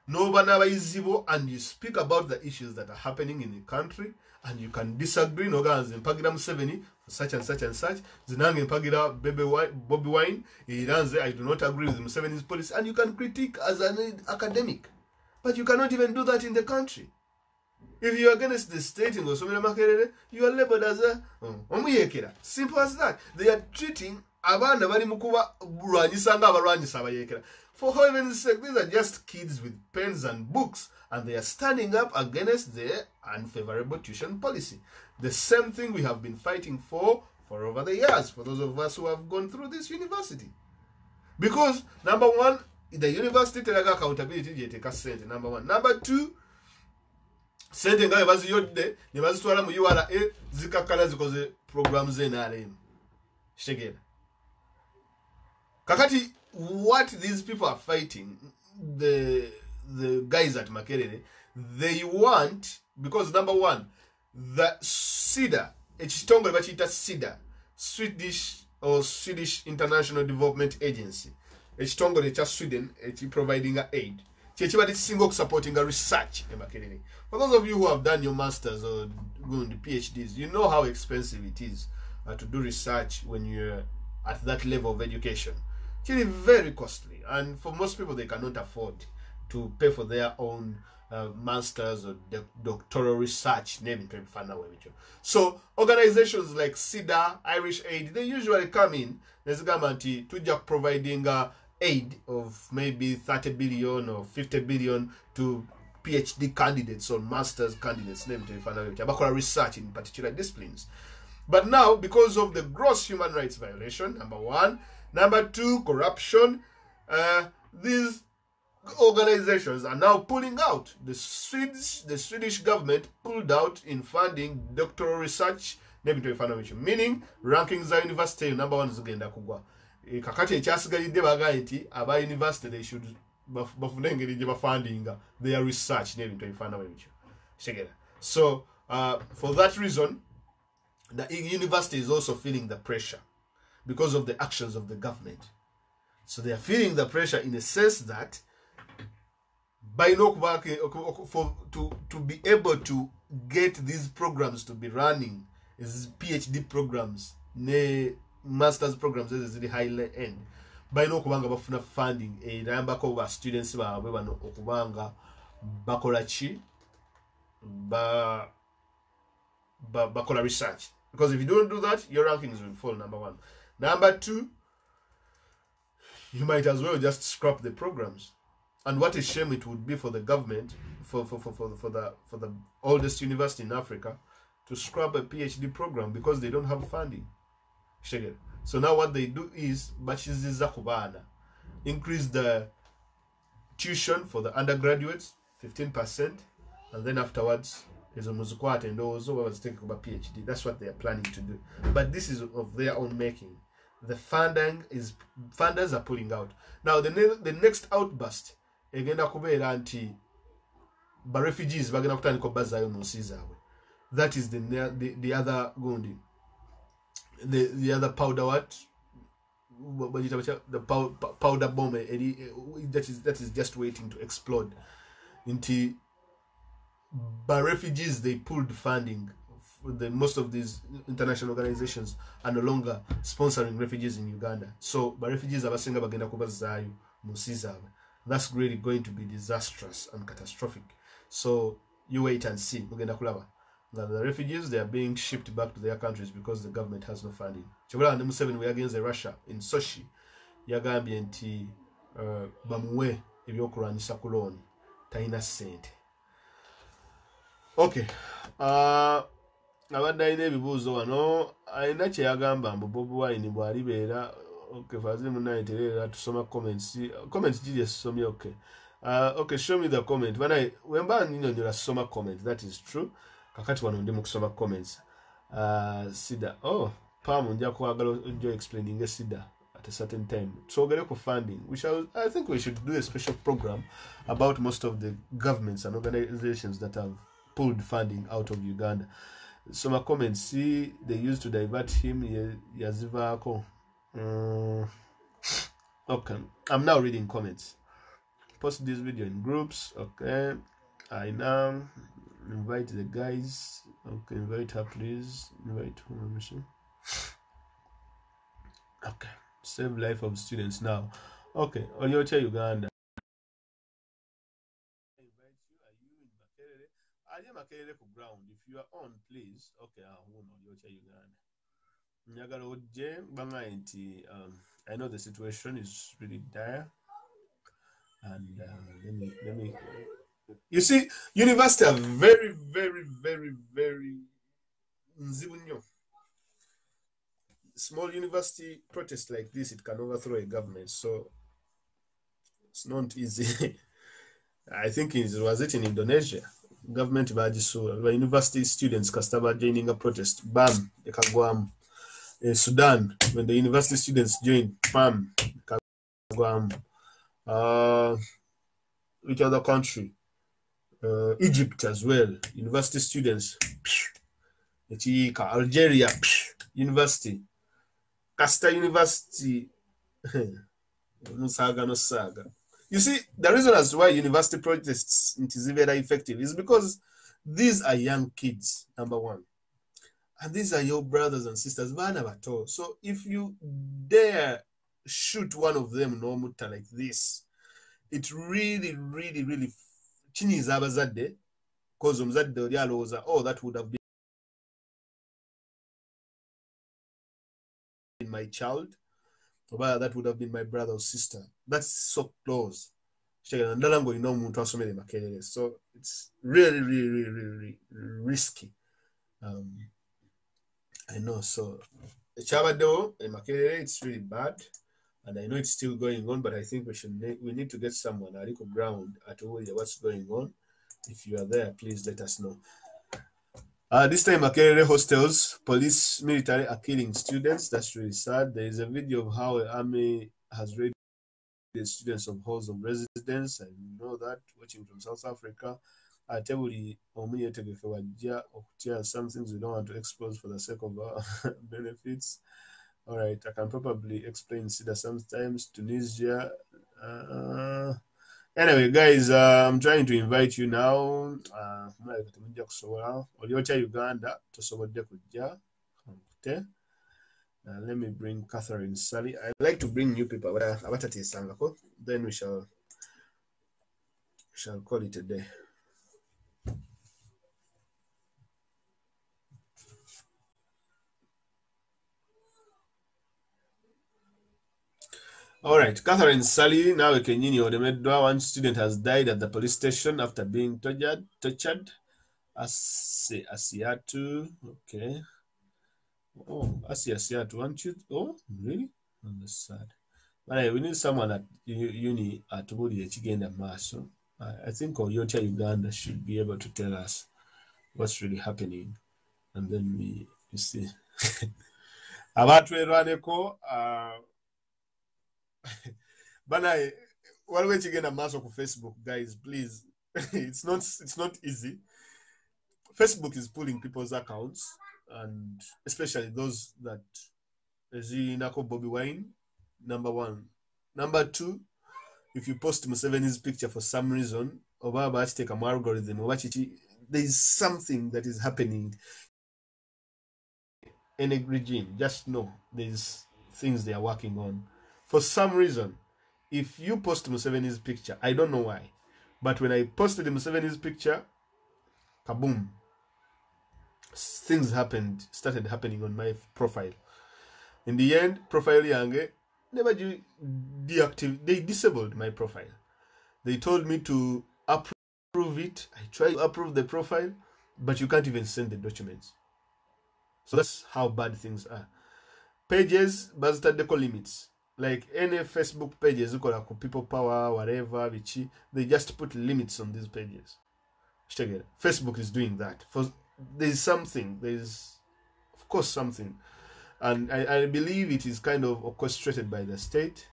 and you speak about the issues that are happening in the country, and you can disagree. Museveni for such and such and such. Bobi Wine, I do not agree with Museveni's policy, and you can critique as an academic. But you cannot even do that in the country. If you are against the state in Makerere, you are labeled as a simple as that. They are treating abana bari mukuba rwanyisanga abarwanyisa abayekera. For heaven's sake, these are just kids with pens and books, and they are standing up against the unfavorable tuition policy. The same thing we have been fighting for over the years, for those of us who have gone through this university. Because, number one, the university telaga accountability jeteka sente, number one. Number two, sente nga ebazi yodde, nebazi twala mu URA zikakala zikoze programs NRM. Shegera. Kakati, what these people are fighting, the guys at Makerere, they want, because number one, the SIDA, SIDA, Swedish International Development Agency, Sweden, providing aid. Single supporting research in Makerere. For those of you who have done your masters or doing the PhDs, you know how expensive it is to do research when you're at that level of education. It is very costly, and for most people, they cannot afford to pay for their own masters or doctoral research. So organizations like SIDA, Irish Aid, they usually come in. There's a government to just providing aid of maybe 30 billion or 50 billion to PhD candidates or master's candidates, research in particular disciplines. But now, because of the gross human rights violation, number one, number two, corruption, these organizations are now pulling out. The Swedish government pulled out in funding doctoral research, meaning rankings are university number one is ugenda kugwa. Kakati ekyasigalidde baga nti aba university they should bafune engeri gye bafundinga their research n'ebintu ebifaanana bwebityo kitegeera. So for that reason the university is also feeling the pressure because of the actions of the government. So they are feeling the pressure in a sense that by no to be able to get these programs to be running, these PhD programs, ne master's programs is the high end. By no kubanga bafuna funding eramba ko ba students baabwe bano okubanga bakola chi bakola research, because if you don't do that your rankings will fall, number one. Number two, you might as well just scrap the programs. And what a shame it would be for the government, for the oldest university in Africa, to scrap a PhD program because they don't have funding. So now what they do is increase the tuition for the undergraduates 15%, and then afterwards is a muzukwate and those who was taking about PhD. That's what they are planning to do. But this is of their own making. The funders are pulling out. Now the next outburst egenda kubeera nti ba refugees bagenda kutandika bazayo mu nsi zaabwe. That is the other gundi, the other powder, what the powder bomb that is just waiting to explode. Into by refugees, they pulled funding. Most of these international organizations are no longer sponsoring refugees in Uganda. So by refugees abasinga bagenda kubazayo mu nsi zaabwe. That's really going to be disastrous and catastrophic. So you wait and see. Mugenda kulaba. Now the refugees, they are being shipped back to their countries because the government has no funding. Chibula and Museveni were against Russia in Sochi. Yagambye nti bamuwe ebyokulwanyisa kuloni talina ssente. Okay. Abadde alina ebibuuzo wano alina kye yagamba mbu Bobi Wine bw'alibeera. Okay, Fazil Munai Terera to some comments. Comments did some okay. Okay, show me the comment. When I wemba nino nyola soma comment, that is true. Kakati wano ndi mu kusoma comments. Sida. Oh, Pam nja kwagala enjoy explaining Sida at a certain time. So ogere ku funding. I think we should do a special program about most of the governments and organizations that have pulled funding out of Uganda. Some comments, see, they used to divert him yazivako. Okay, I'm now reading comments. Post this video in groups. Okay, I now invite the guys. Okay, invite her, please. Invite who? Okay, save life of students now. Okay, Olyocha Uganda. I invite you. Are you in Makerere? Are you Makerere for ground? If you are on, please. Okay, I won't Olyocha Uganda. I know the situation is really dire, and let me. You see, university are very, very, very, very nzibunyo. Small university protest like this, it can overthrow a government, so it's not easy. I think it was in Indonesia. Government the university students kastaba joining a protest. Bam, ekagwam. Sudan, when the university students joined, PAM, which other country? Egypt as well, university students, Algeria, university, Casta University, Musaga no Saga. You see, the reason as to why university protests is very effective is because these are young kids, number one. And these are your brothers and sisters. So if you dare shoot one of them no muta like this, it really, really, really chiniza abazadde, because omuzadde oli alowooza, oh, that would have been my child, or that would have been my brother or sister. That's so close. So it's really, really, really, really risky. I know, so Chabado and Makerere, it's really bad, and I know it's still going on, but I think we need to get someone a little ground at all what's going on. If you are there, please let us know. This time Makerere hostels, police, military are killing students. That's really sad. There is a video of how an army has raided the students of halls of residence. I know that, watching from South Africa. Tebuli omuyetegeke wajja okutya some things we don't want to expose for the sake of benefits. All right, I can probably explain SIDA sometimes. Tunisia. Anyway, guys, I'm trying to invite you now. Uganda tosobodde kujja. Let me bring Catherine Sally. I like to bring new people. Then we shall call it a day. All right, Catherine Sally. Now we can one student has died at the police station after being tortured. Asiatu. Okay. Oh, Asiatu. Want you? Oh, really? That's sad. But we need someone at uni at Budi Chigenda Maso. I think Oyota Uganda should be able to tell us what's really happening, and then we see. About Twerwanekko, but while we're Chigenda Maso for Facebook, guys, please, it's not easy. Facebook is pulling people's accounts, and especially those that Bobi Wine, number one. Number two, if you post Museveni's picture for some reason, take an algorithm, there is something that is happening in a regime. Just know there's things they are working on. For some reason, if you post Museveni's picture, I don't know why, but when I posted Museveni's picture, kaboom, things started happening on my profile. In the end, profile yange never deactivate. They disabled my profile. They told me to approve it. I tried to approve the profile, but you can't even send the documents. So that's how bad things are. Pages, bazitadeko limits. Like any Facebook pages, people power, whatever, they just put limits on these pages. Facebook is doing that. There's something. There's, of course, something. And I believe it is kind of orchestrated by the state.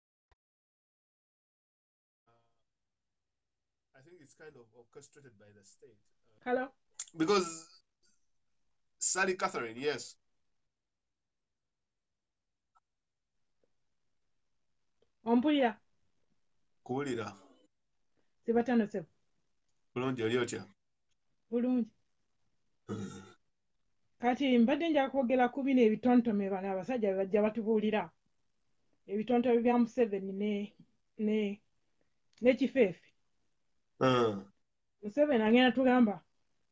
I think it's kind of orchestrated by the state. Hello? Because, Sally Catherine, yes. Ompulira. Kuwulira. Sibatano sebo. Bulungi oli otya? Bulungi. Kati mbadde nja kwogera ku bino ebitontome bano abasajja be bajja batubuulira. Ebitontome bya Museveni ne Kifeefe. Museveni agenda tugamba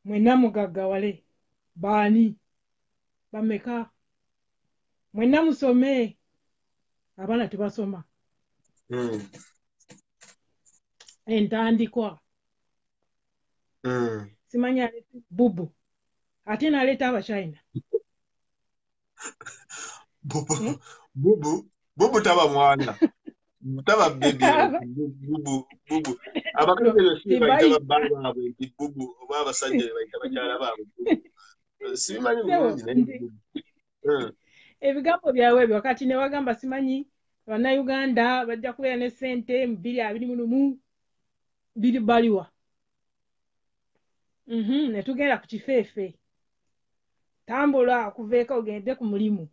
mwenna mugaggawale. Baani? Bameka? Mwenna musome. Abaana tebasoma. Entandikwa. Simanya bubu. Ate naleeta Abachina. Bubu taba mwana. Taba baby. Bubu. Abakazi besiba bayita babbanga abwe nti bubu oba abasajja bayita bakyala baabwe. Simanyi bulungi naye. Ebigambo byabwe ebyo wakati ne bagamba simanyi Bannayuganda bajja kubeera ne ssente mu 2021 biri baliwa. Ne tugenda ku Kifeefe. Tambula kuveeko ogende ku mulimu.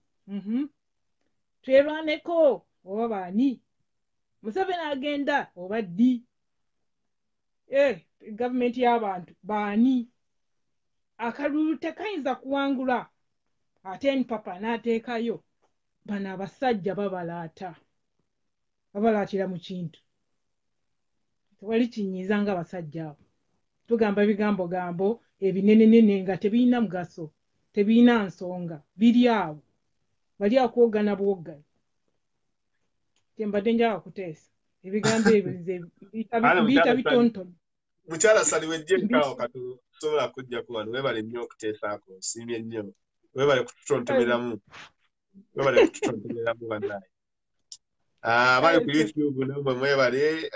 Twerwanekko oba baani? Museveni agenda oba ddi? Gavumenti y'abantu baani? Akalulu tekayinza kuwangula. Ate papa n'ateekayo bano abasajja babalaata. Babalaatira mu kintu. Tewali kinyiiza nga abasajja abo. Tugamba bigambo ebinenenene nga tebirina mugaso. Tebirina nsonga. Biri awo. Bali akwogana bwogana. Mbadde njagala kuteesa. Ebigambo ebyo nze mbiyita bitontome. Mukyala Sali wejjekaawo katusobola kujja ku wano. Weebale nnyo okuteesaako. Nsiimye nnyo. Weebale kututontomeramu. Bannaye. Abali ku YouTube namwe mwebale.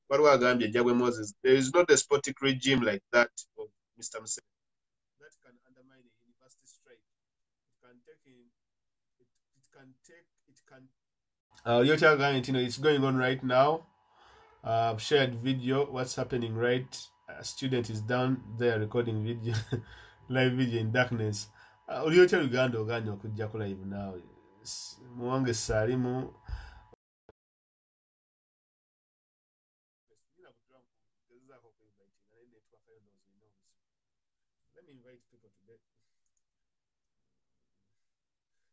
Waliwo agambye Jabwe Moses. There is not a despotic regime like that of Mr. Museveni that can undermine a university strike. It's going on right now. Shared video. What's happening, right? A student is down there recording video, live video in darkness. Uliocha Uganda oganya okujja ku live now. Muwange Salimu. Let me invite people today.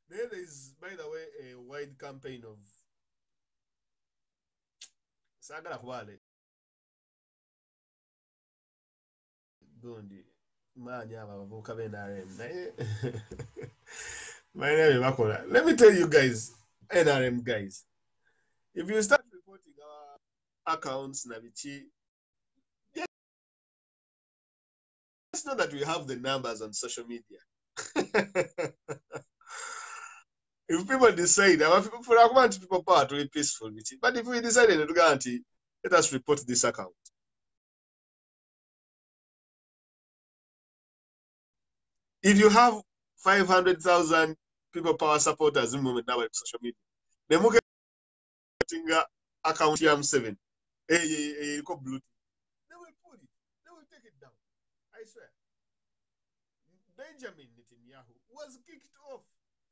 There is, by the way, a wide campaign of Sagara Kwale. Gundi. Manya abavuka b'NRM. My name is Makola. Let me tell you guys, NRM guys, if you start reporting our accounts, Navichi, just know that we have the numbers on social media. If people decide, for a want people power to be peaceful, but if we decide to guarantee, let us report this account. If you have 500,000 people power supporters in moment now on social media, then we get account M7. They will pull it. They will take it down. I swear. Benjamin Netanyahu was kicked off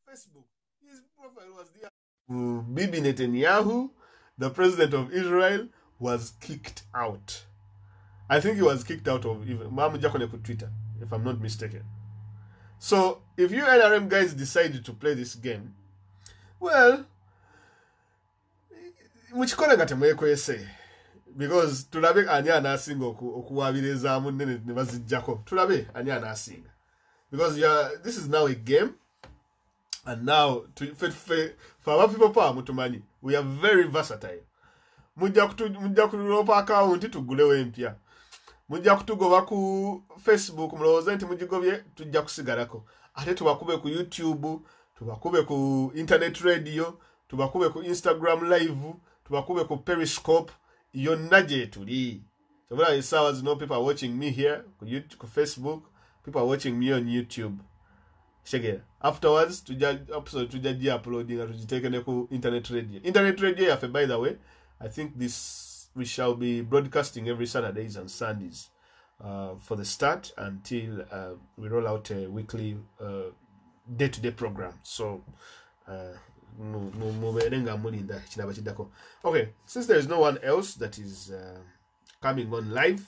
Facebook. His profile was there. Bibi Netanyahu, the president of Israel, was kicked out. I think he was kicked out of even Twitter, if I'm not mistaken. So, if you NRM guys decided to play this game, well, which say, because tulabe ani anasinga okuwabiriza munene ne bazijjako. Tulabe ani anasinga. Because this is now a game, and now for our people power mutumanyi, we are very versatile. Mujja kutulopa account tugulewo empya. Mujja kutugoba ku Facebook mulowooza nti mugigobye tujja kusigalako. Ate tubakube ku YouTube, tubakube ku internet radio, tubakube ku Instagram live, tubakube ku Periscope, yonna gye tuli. So when I saw people are watching me here ku Facebook, people are watching me on YouTube. Shege. Afterwards, episode tujja uploading and tujiteekene ku internet radio. Internet radio yafe, by the way, I think we shall be broadcasting every Saturdays and Sundays for the start until we roll out a weekly day-to-day program. So, okay, since there is no one else that is coming on live,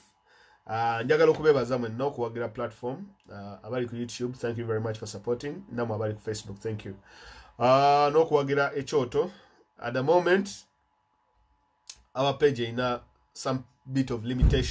njagala okubebaza mwenna okuwagira platform abali ku YouTube, thank you very much for supporting. Namwe abali ku Facebook, thank you. N'okuwagira ekyoto, at the moment our page ina some bit of limitation.